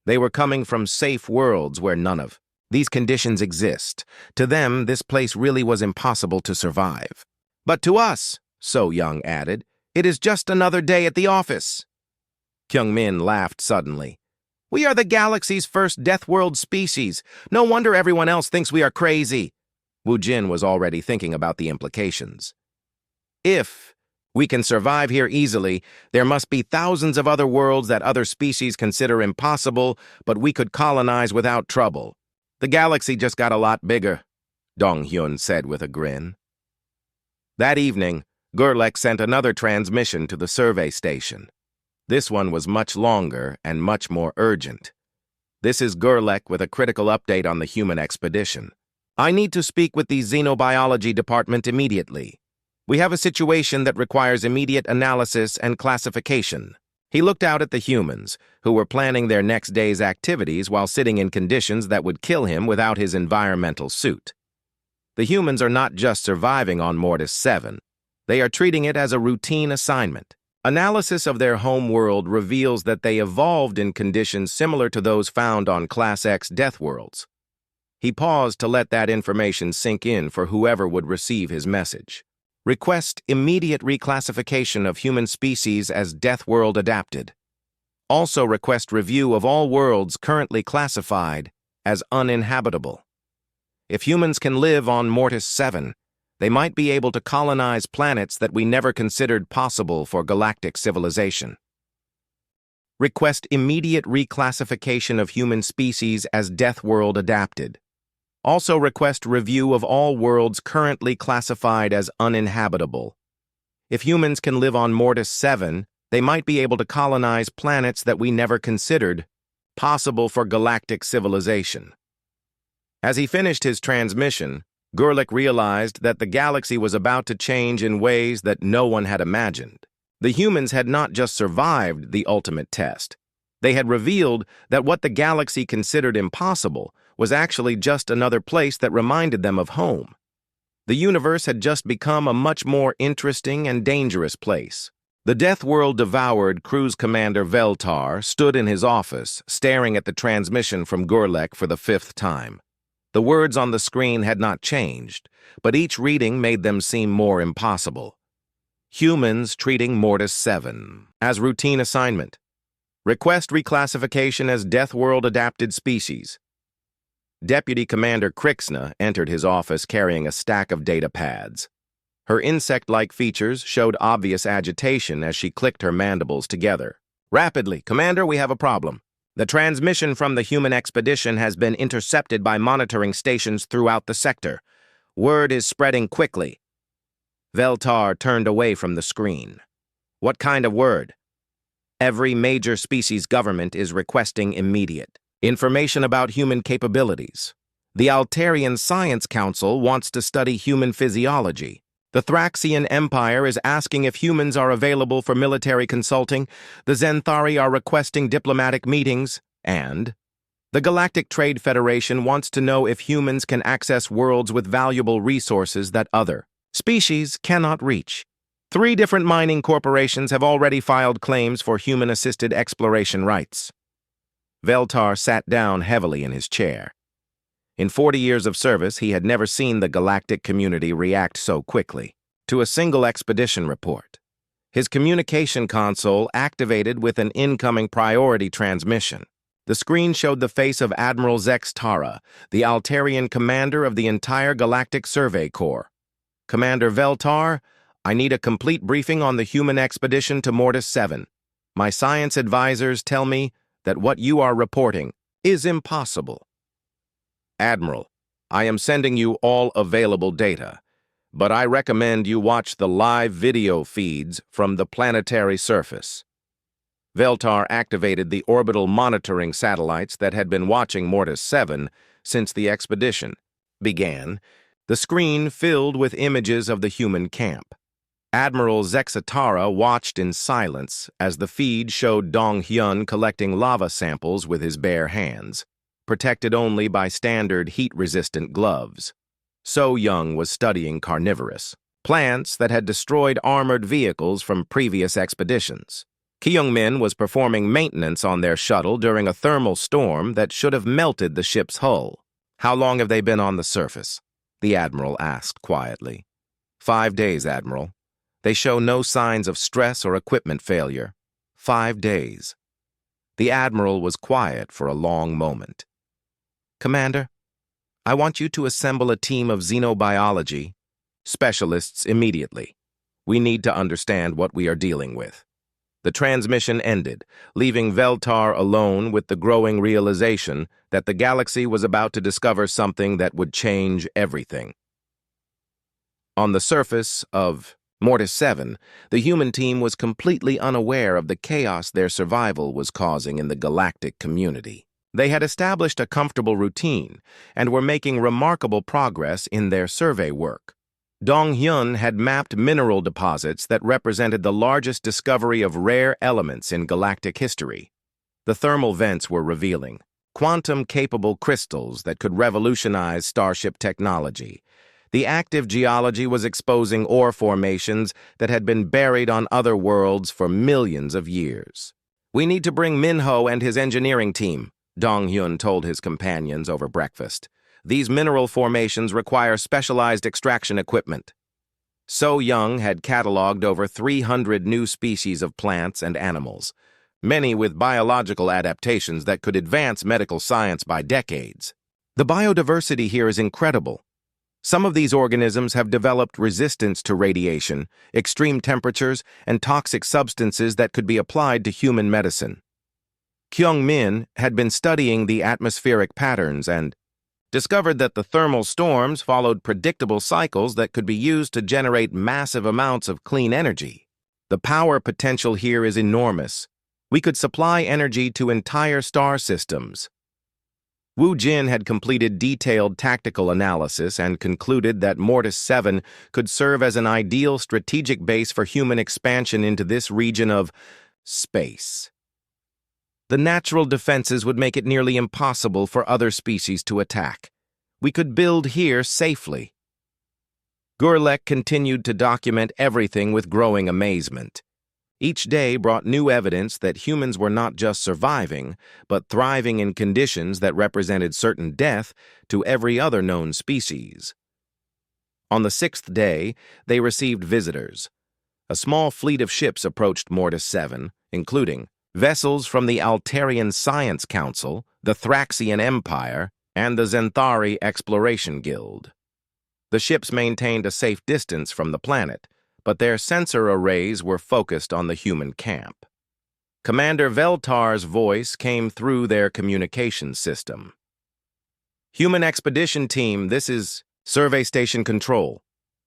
They were coming from safe worlds where none of these conditions exist. To them, this place really was impossible to survive. But to us, So-young added, it is just another day at the office. Kyungmin laughed suddenly. We are the galaxy's first death world species. No wonder everyone else thinks we are crazy. Wu Jin was already thinking about the implications. If we can survive here easily, there must be thousands of other worlds that other species consider impossible, but we could colonize without trouble. The galaxy just got a lot bigger, Dong-hyun said with a grin. That evening, Gurlek sent another transmission to the survey station. This one was much longer and much more urgent. This is Gurlek with a critical update on the human expedition. I need to speak with the xenobiology department immediately. We have a situation that requires immediate analysis and classification. He looked out at the humans, who were planning their next day's activities while sitting in conditions that would kill him without his environmental suit. The humans are not just surviving on Mortis 7. They are treating it as a routine assignment. Analysis of their home world reveals that they evolved in conditions similar to those found on Class X death worlds. He paused to let that information sink in for whoever would receive his message. Request immediate reclassification of human species as Death World adapted. Also request review of all worlds currently classified as uninhabitable. If humans can live on Mortis 7, they might be able to colonize planets that we never considered possible for galactic civilization. Request immediate reclassification of human species as Death World adapted. Also request review of all worlds currently classified as uninhabitable. If humans can live on Mortis 7, they might be able to colonize planets that we never considered possible for galactic civilization. As he finished his transmission, Gurlek realized that the galaxy was about to change in ways that no one had imagined. The humans had not just survived the ultimate test. They had revealed that what the galaxy considered impossible was actually just another place that reminded them of home. The universe had just become a much more interesting and dangerous place. The Deathworld Devoured cruise commander Veltar stood in his office, staring at the transmission from Gurlek for the 5th time. The words on the screen had not changed, but each reading made them seem more impossible. Humans treating Mortis 7 as routine assignment. Request reclassification as Deathworld adapted species. Deputy Commander Krixna entered his office carrying a stack of data pads. Her insect-like features showed obvious agitation as she clicked her mandibles together. Rapidly, Commander, we have a problem. The transmission from the human expedition has been intercepted by monitoring stations throughout the sector. Word is spreading quickly. Veltar turned away from the screen. What kind of word? Every major species government is requesting immediate information about human capabilities. The Altarian Science Council wants to study human physiology. The Thraxian Empire is asking if humans are available for military consulting, the Zenthari are requesting diplomatic meetings, and the Galactic Trade Federation wants to know if humans can access worlds with valuable resources that other species cannot reach. 3 different mining corporations have already filed claims for human-assisted exploration rights. Veltar sat down heavily in his chair. In 40 years of service, he had never seen the galactic community react so quickly to a single expedition report. His communication console activated with an incoming priority transmission. The screen showed the face of Admiral Zex Tara, the Altarian commander of the entire Galactic Survey Corps. Commander Veltar, I need a complete briefing on the human expedition to Mortis 7. My science advisors tell me that what you are reporting is impossible. Admiral, I am sending you all available data, but I recommend you watch the live video feeds from the planetary surface. Veltar activated the orbital monitoring satellites that had been watching Mortis 7 since the expedition began. The screen filled with images of the human camp. Admiral Zexatara watched in silence as the feed showed Dong Hyun collecting lava samples with his bare hands, protected only by standard heat-resistant gloves. So Young was studying carnivorous plants that had destroyed armored vehicles from previous expeditions. Kyung-min was performing maintenance on their shuttle during a thermal storm that should have melted the ship's hull. How long have they been on the surface? The Admiral asked quietly. 5 days, Admiral. They show no signs of stress or equipment failure. 5 days. The Admiral was quiet for a long moment. Commander, I want you to assemble a team of xenobiology specialists immediately. We need to understand what we are dealing with. The transmission ended, leaving Veltar alone with the growing realization that the galaxy was about to discover something that would change everything. On the surface of Mortis 7, the human team was completely unaware of the chaos their survival was causing in the galactic community. They had established a comfortable routine and were making remarkable progress in their survey work. Dong Hyun had mapped mineral deposits that represented the largest discovery of rare elements in galactic history. The thermal vents were revealing quantum-capable crystals that could revolutionize starship technology. The active geology was exposing ore formations that had been buried on other worlds for millions of years. We need to bring Minho and his engineering team, Dong Hyun told his companions over breakfast. These mineral formations require specialized extraction equipment. So Young had cataloged over 300 new species of plants and animals, many with biological adaptations that could advance medical science by decades. The biodiversity here is incredible. Some of these organisms have developed resistance to radiation, extreme temperatures, and toxic substances that could be applied to human medicine. Kyung-min had been studying the atmospheric patterns and discovered that the thermal storms followed predictable cycles that could be used to generate massive amounts of clean energy. The power potential here is enormous. We could supply energy to entire star systems. Wu Jin had completed detailed tactical analysis and concluded that Mortis 7 could serve as an ideal strategic base for human expansion into this region of space. The natural defenses would make it nearly impossible for other species to attack. We could build here safely. Gurlek continued to document everything with growing amazement. Each day brought new evidence that humans were not just surviving, but thriving in conditions that represented certain death to every other known species. On the sixth day, they received visitors. A small fleet of ships approached Mortis 7, including vessels from the Altarian Science Council, the Thraxian Empire, and the Zenthari Exploration Guild. The ships maintained a safe distance from the planet, but their sensor arrays were focused on the human camp. Commander Veltar's voice came through their communication system. "Human Expedition Team, this is Survey Station Control.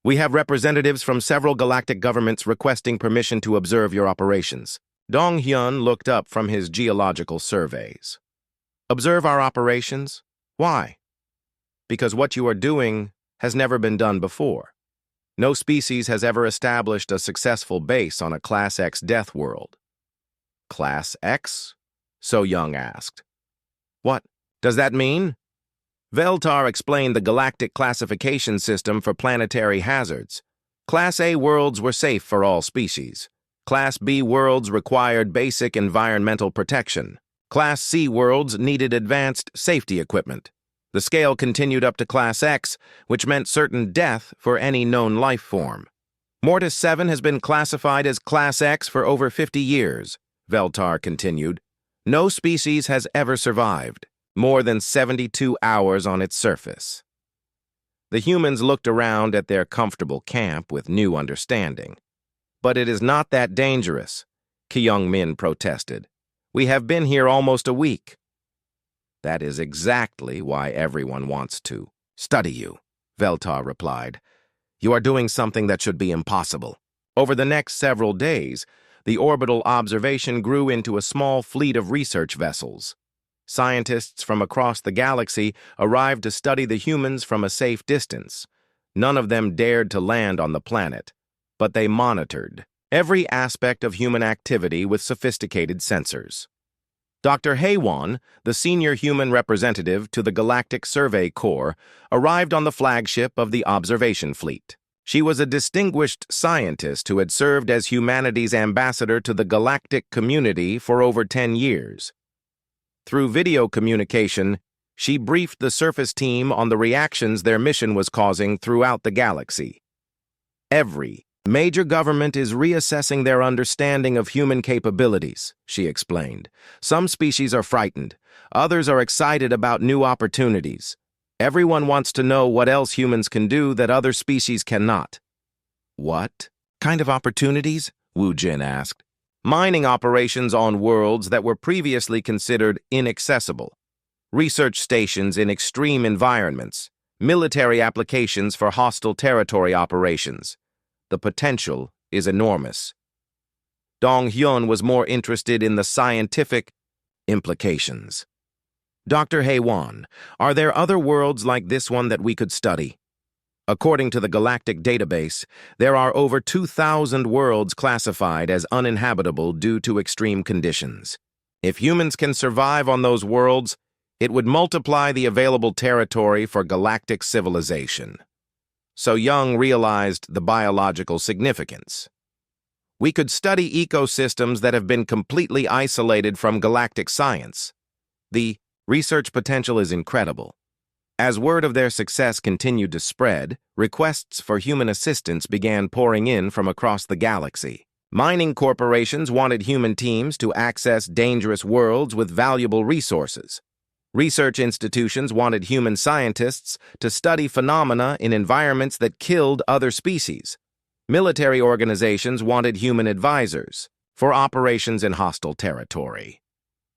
We have representatives from several galactic governments requesting permission to observe your operations." Dong Hyun looked up from his geological surveys. "Observe our operations? Why?" "Because what you are doing has never been done before. No species has ever established a successful base on a Class X death world." "Class X?" So Young asked. "What does that mean?" Veltar explained the galactic classification system for planetary hazards. Class A worlds were safe for all species. Class B worlds required basic environmental protection. Class C worlds needed advanced safety equipment. The scale continued up to Class X, which meant certain death for any known life form. Mortis 7 has been classified as Class X for over 50 years, Veltar continued. No species has ever survived, more than 72 hours on its surface. The humans looked around at their comfortable camp with new understanding. "But it is not that dangerous," Kyung Min protested. "We have been here almost a week." "That is exactly why everyone wants to study you," Veltar replied. "You are doing something that should be impossible." Over the next several days, the orbital observation grew into a small fleet of research vessels. Scientists from across the galaxy arrived to study the humans from a safe distance. None of them dared to land on the planet, but they monitored every aspect of human activity with sophisticated sensors. Dr. Haewon, the senior human representative to the Galactic Survey Corps, arrived on the flagship of the observation fleet. She was a distinguished scientist who had served as humanity's ambassador to the galactic community for over 10 years. Through video communication, she briefed the surface team on the reactions their mission was causing throughout the galaxy. "Every major government is reassessing their understanding of human capabilities," she explained. "Some species are frightened. Others are excited about new opportunities. Everyone wants to know what else humans can do that other species cannot." "What kind of opportunities?" Wu Jin asked. "Mining operations on worlds that were previously considered inaccessible, research stations in extreme environments, military applications for hostile territory operations. The potential is enormous." Dong Hyun was more interested in the scientific implications. "Dr. Haewon, are there other worlds like this one that we could study?" According to the Galactic Database, there are over 2,000 worlds classified as uninhabitable due to extreme conditions. If humans can survive on those worlds, it would multiply the available territory for galactic civilization. So Young realized the biological significance. "We could study ecosystems that have been completely isolated from galactic science. The research potential is incredible." As word of their success continued to spread, requests for human assistance began pouring in from across the galaxy. Mining corporations wanted human teams to access dangerous worlds with valuable resources. Research institutions wanted human scientists to study phenomena in environments that killed other species. Military organizations wanted human advisors for operations in hostile territory.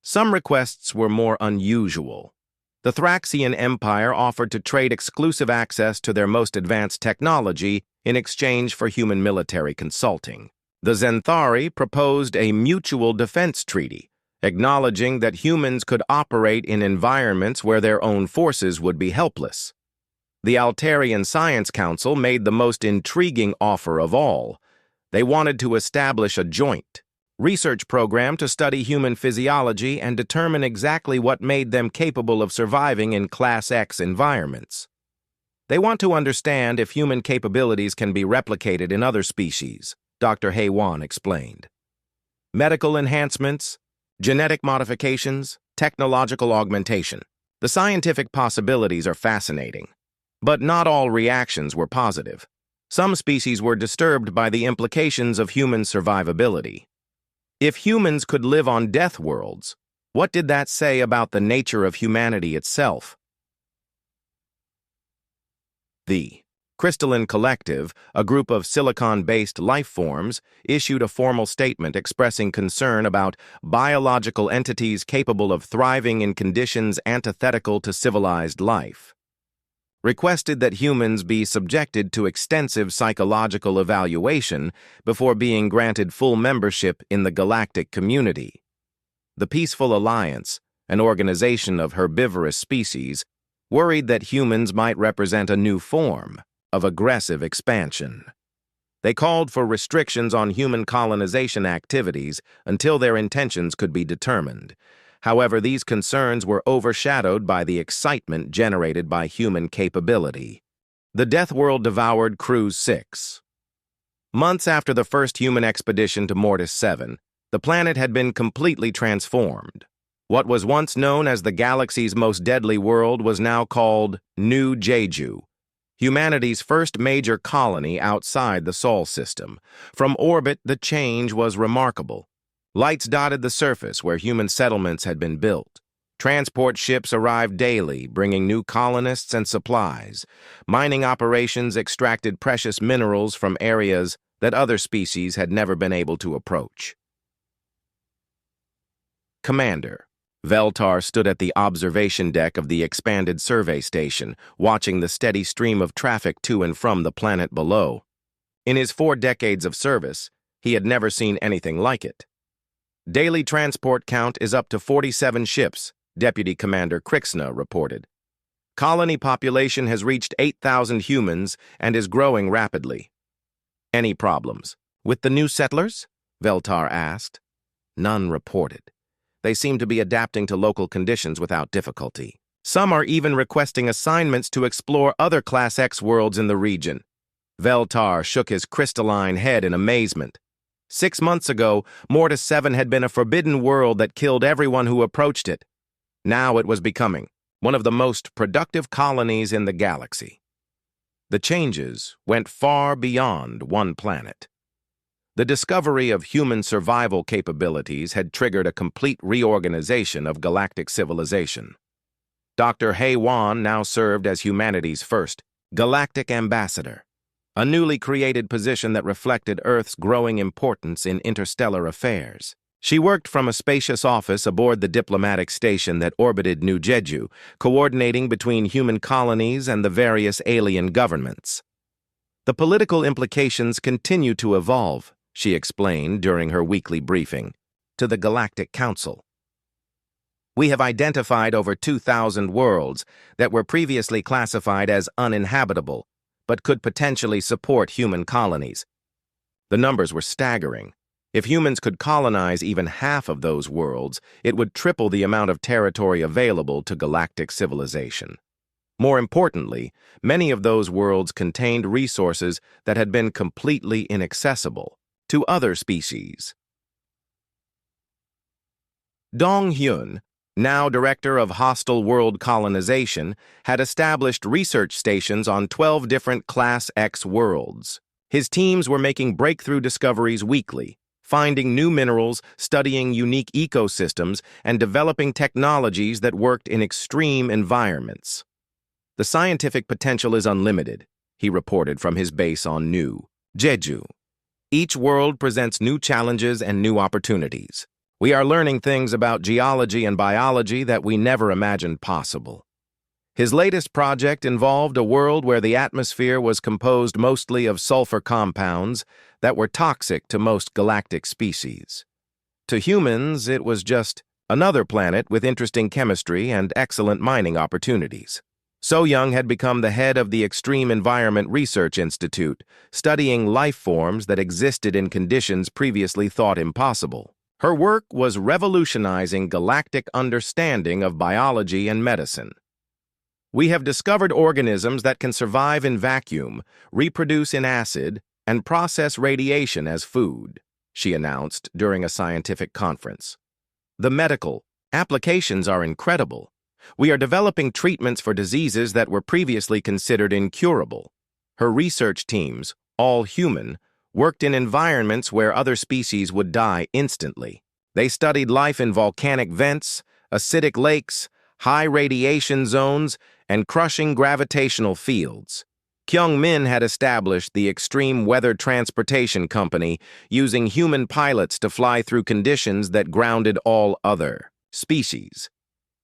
Some requests were more unusual. The Thraxian Empire offered to trade exclusive access to their most advanced technology in exchange for human military consulting. The Zenthari proposed a mutual defense treaty, acknowledging that humans could operate in environments where their own forces would be helpless. The Altarian Science Council made the most intriguing offer of all. They wanted to establish a joint research program to study human physiology and determine exactly what made them capable of surviving in Class X environments. They want to understand if human capabilities can be replicated in other species, Dr. Haewon explained. medical enhancements, genetic modifications, technological augmentation. The scientific possibilities are fascinating, but not all reactions were positive. Some species were disturbed by the implications of human survivability. If humans could live on death worlds, what did that say about the nature of humanity itself? The Crystalline Collective, a group of silicon-based life forms, issued a formal statement expressing concern about biological entities capable of thriving in conditions antithetical to civilized life. Requested that humans be subjected to extensive psychological evaluation before being granted full membership in the galactic community. The Peaceful Alliance, an organization of herbivorous species, worried that humans might represent a new form of aggressive expansion. They called for restrictions on human colonization activities until their intentions could be determined. However, these concerns were overshadowed by the excitement generated by human capability. The Deathworld Devoured Cruise 6. Months after the first human expedition to Mortis 7, the planet had been completely transformed. What was once known as the galaxy's most deadly world was now called New Jeju, humanity's first major colony outside the Sol system. From orbit, the change was remarkable. Lights dotted the surface where human settlements had been built. Transport ships arrived daily, bringing new colonists and supplies. Mining operations extracted precious minerals from areas that other species had never been able to approach. Commander Veltar stood at the observation deck of the expanded survey station, watching the steady stream of traffic to and from the planet below. In his 4 decades of service, he had never seen anything like it. Daily transport count is up to 47 ships, Deputy Commander Krixna reported. Colony population has reached 8,000 humans and is growing rapidly. Any problems with the new settlers? Veltar asked. None reported. They seem to be adapting to local conditions without difficulty. Some are even requesting assignments to explore other Class X worlds in the region. Veltar shook his crystalline head in amazement. 6 months ago, Mortis 7 had been a forbidden world that killed everyone who approached it. Now it was becoming one of the most productive colonies in the galaxy. The changes went far beyond one planet. The discovery of human survival capabilities had triggered a complete reorganization of galactic civilization. Dr. Wan now served as humanity's first galactic ambassador, a newly created position that reflected Earth's growing importance in interstellar affairs. She worked from a spacious office aboard the diplomatic station that orbited New Jeju, coordinating between human colonies and the various alien governments. The political implications continue to evolve, she explained during her weekly briefing to the Galactic Council. We have identified over 2,000 worlds that were previously classified as uninhabitable, but could potentially support human colonies. The numbers were staggering. If humans could colonize even half of those worlds, it would triple the amount of territory available to galactic civilization. More importantly, many of those worlds contained resources that had been completely inaccessible to other species. Dong Hyun, now director of hostile world colonization, had established research stations on 12 different Class X worlds. His teams were making breakthrough discoveries weekly, finding new minerals, studying unique ecosystems, and developing technologies that worked in extreme environments. The scientific potential is unlimited, he reported from his base on New Jeju. Each world presents new challenges and new opportunities. We are learning things about geology and biology that we never imagined possible. His latest project involved a world where the atmosphere was composed mostly of sulfur compounds that were toxic to most galactic species. To humans, it was just another planet with interesting chemistry and excellent mining opportunities. So Young had become the head of the Extreme Environment Research Institute, studying life forms that existed in conditions previously thought impossible. Her work was revolutionizing galactic understanding of biology and medicine. We have discovered organisms that can survive in vacuum, reproduce in acid, and process radiation as food. she announced during a scientific conference. The medical applications are incredible. We are developing treatments for diseases that were previously considered incurable. Her research teams, all human, worked in environments where other species would die instantly. They studied life in volcanic vents, acidic lakes, high radiation zones, and crushing gravitational fields. Kyung Min had established the Extreme Weather Transportation Company using human pilots to fly through conditions that grounded all other species.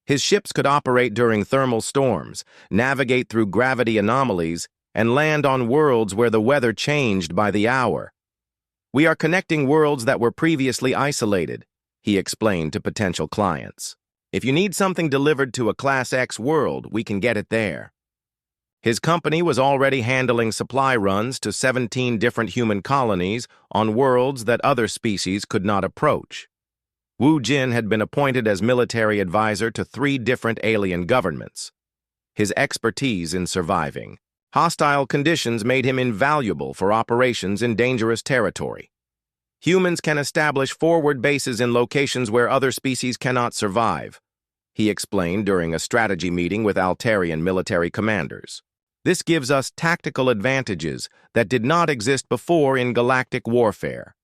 His ships could operate during thermal storms, navigate through gravity anomalies, and land on worlds where the weather changed by the hour. We are connecting worlds that were previously isolated, he explained to potential clients. If you need something delivered to a Class X world, we can get it there. His company was already handling supply runs to 17 different human colonies on worlds that other species could not approach. Wu Jin had been appointed as military advisor to 3 different alien governments. His expertise in surviving hostile conditions made him invaluable for operations in dangerous territory. Humans can establish forward bases in locations where other species cannot survive, he explained during a strategy meeting with Altarian military commanders. This gives us tactical advantages that did not exist before in galactic warfare.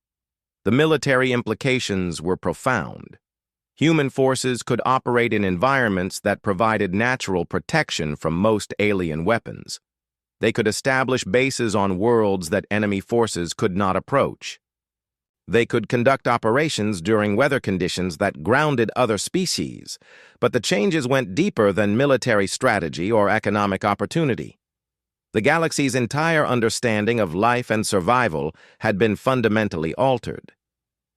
The military implications were profound. Human forces could operate in environments that provided natural protection from most alien weapons. They could establish bases on worlds that enemy forces could not approach. They could conduct operations during weather conditions that grounded other species, but the changes went deeper than military strategy or economic opportunity. The galaxy's entire understanding of life and survival had been fundamentally altered.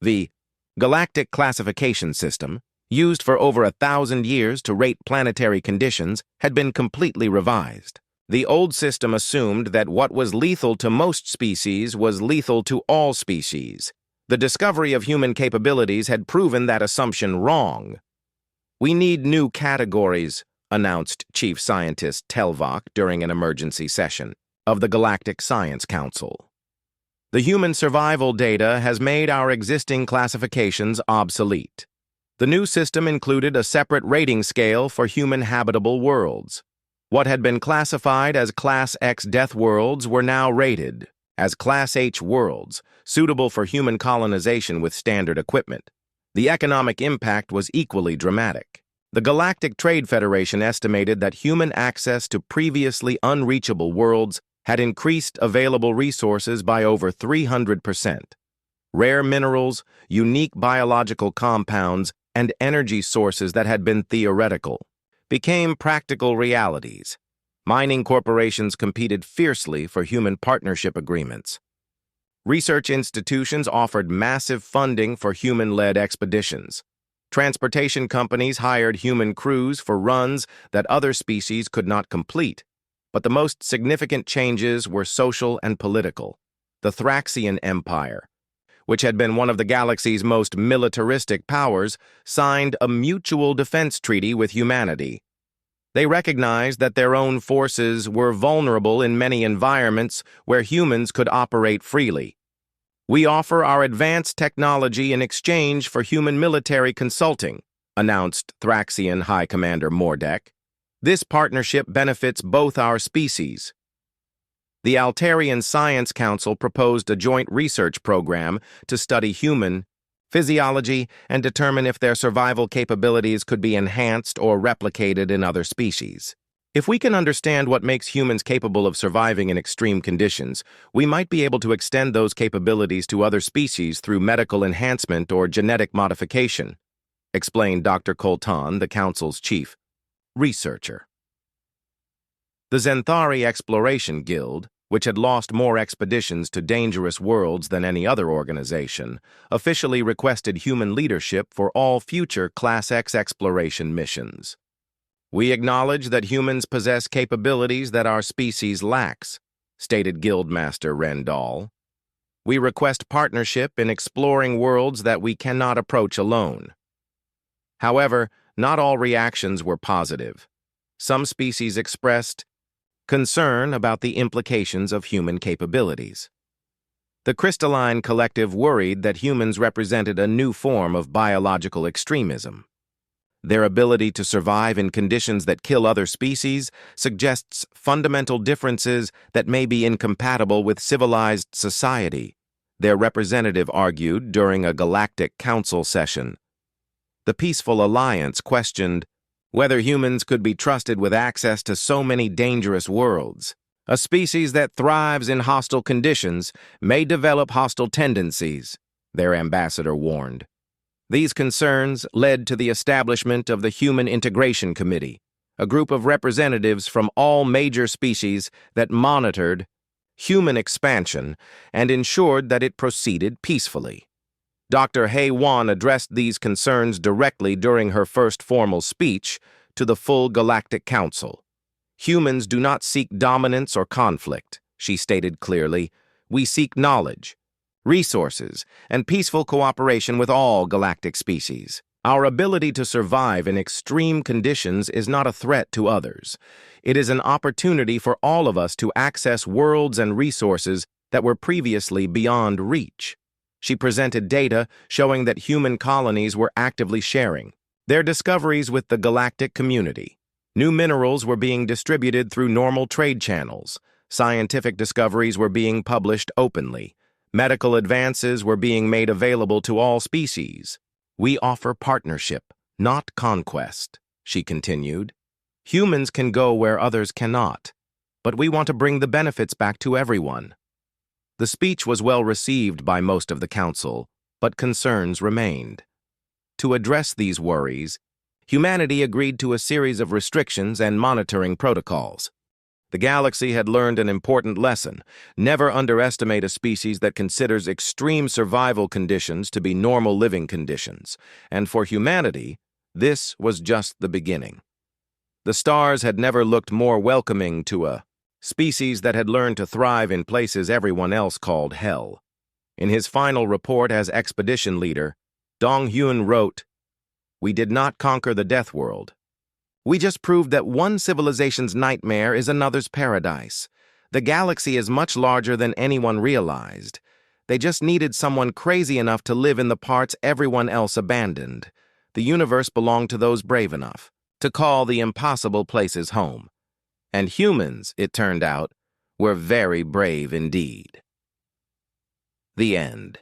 The galactic classification system, used for over 1,000 years to rate planetary conditions, had been completely revised. The old system assumed that what was lethal to most species was lethal to all species. The discovery of human capabilities had proven that assumption wrong. We need new categories, announced Chief Scientist Telvok during an emergency session of the Galactic Science Council. The human survival data has made our existing classifications obsolete. The new system included a separate rating scale for human habitable worlds. What had been classified as Class X death worlds were now rated as Class H worlds, suitable for human colonization with standard equipment. The economic impact was equally dramatic. The Galactic Trade Federation estimated that human access to previously unreachable worlds had increased available resources by over 300%. Rare minerals, unique biological compounds, and energy sources that had been theoretical became practical realities. Mining corporations competed fiercely for human partnership agreements. Research institutions offered massive funding for human-led expeditions. Transportation companies hired human crews for runs that other species could not complete. But the most significant changes were social and political. The Thraxian Empire, which had been one of the galaxy's most militaristic powers, signed a mutual defense treaty with humanity. They recognized that their own forces were vulnerable in many environments where humans could operate freely. We offer our advanced technology in exchange for human military consulting, announced Thraxian High Commander Mordek. This partnership benefits both our species. The Altarian Science Council proposed a joint research program to study human physiology and determine if their survival capabilities could be enhanced or replicated in other species. If we can understand what makes humans capable of surviving in extreme conditions, we might be able to extend those capabilities to other species through medical enhancement or genetic modification, explained Dr. Colton, the Council's chief researcher. The Zenthari Exploration Guild, which had lost more expeditions to dangerous worlds than any other organization, officially requested human leadership for all future Class X exploration missions. We acknowledge that humans possess capabilities that our species lacks, stated Guildmaster Rendall. We request partnership in exploring worlds that we cannot approach alone. However, not all reactions were positive. Some species expressed concern about the implications of human capabilities. The crystalline collective worried that humans represented a new form of biological extremism. Their ability to survive in conditions that kill other species suggests fundamental differences that may be incompatible with civilized society, their representative argued during a Galactic Council session. The Peaceful Alliance questioned whether humans could be trusted with access to so many dangerous worlds. A species that thrives in hostile conditions may develop hostile tendencies, their ambassador warned. These concerns led to the establishment of the Human Integration Committee, a group of representatives from all major species that monitored human expansion and ensured that it proceeded peacefully. Dr. He Wan addressed these concerns directly during her first formal speech to the full Galactic Council. Humans do not seek dominance or conflict, she stated clearly. We seek knowledge, resources, and peaceful cooperation with all galactic species. Our ability to survive in extreme conditions is not a threat to others. It is an opportunity for all of us to access worlds and resources that were previously beyond reach. She presented data showing that human colonies were actively sharing their discoveries with the galactic community. New minerals were being distributed through normal trade channels. Scientific discoveries were being published openly. Medical advances were being made available to all species. We offer partnership, not conquest, she continued. Humans can go where others cannot, but we want to bring the benefits back to everyone. The speech was well received by most of the council, but concerns remained. To address these worries, humanity agreed to a series of restrictions and monitoring protocols. The galaxy had learned an important lesson: never underestimate a species that considers extreme survival conditions to be normal living conditions, and for humanity, this was just the beginning. The stars had never looked more welcoming to a species that had learned to thrive in places everyone else called hell. In his final report as expedition leader, Dong-Hyun wrote, "We did not conquer the Deathworld. We just proved that one civilization's nightmare is another's paradise. The galaxy is much larger than anyone realized. They just needed someone crazy enough to live in the parts everyone else abandoned. The universe belonged to those brave enough to call the impossible places home. And humans, it turned out, were very brave indeed." The end.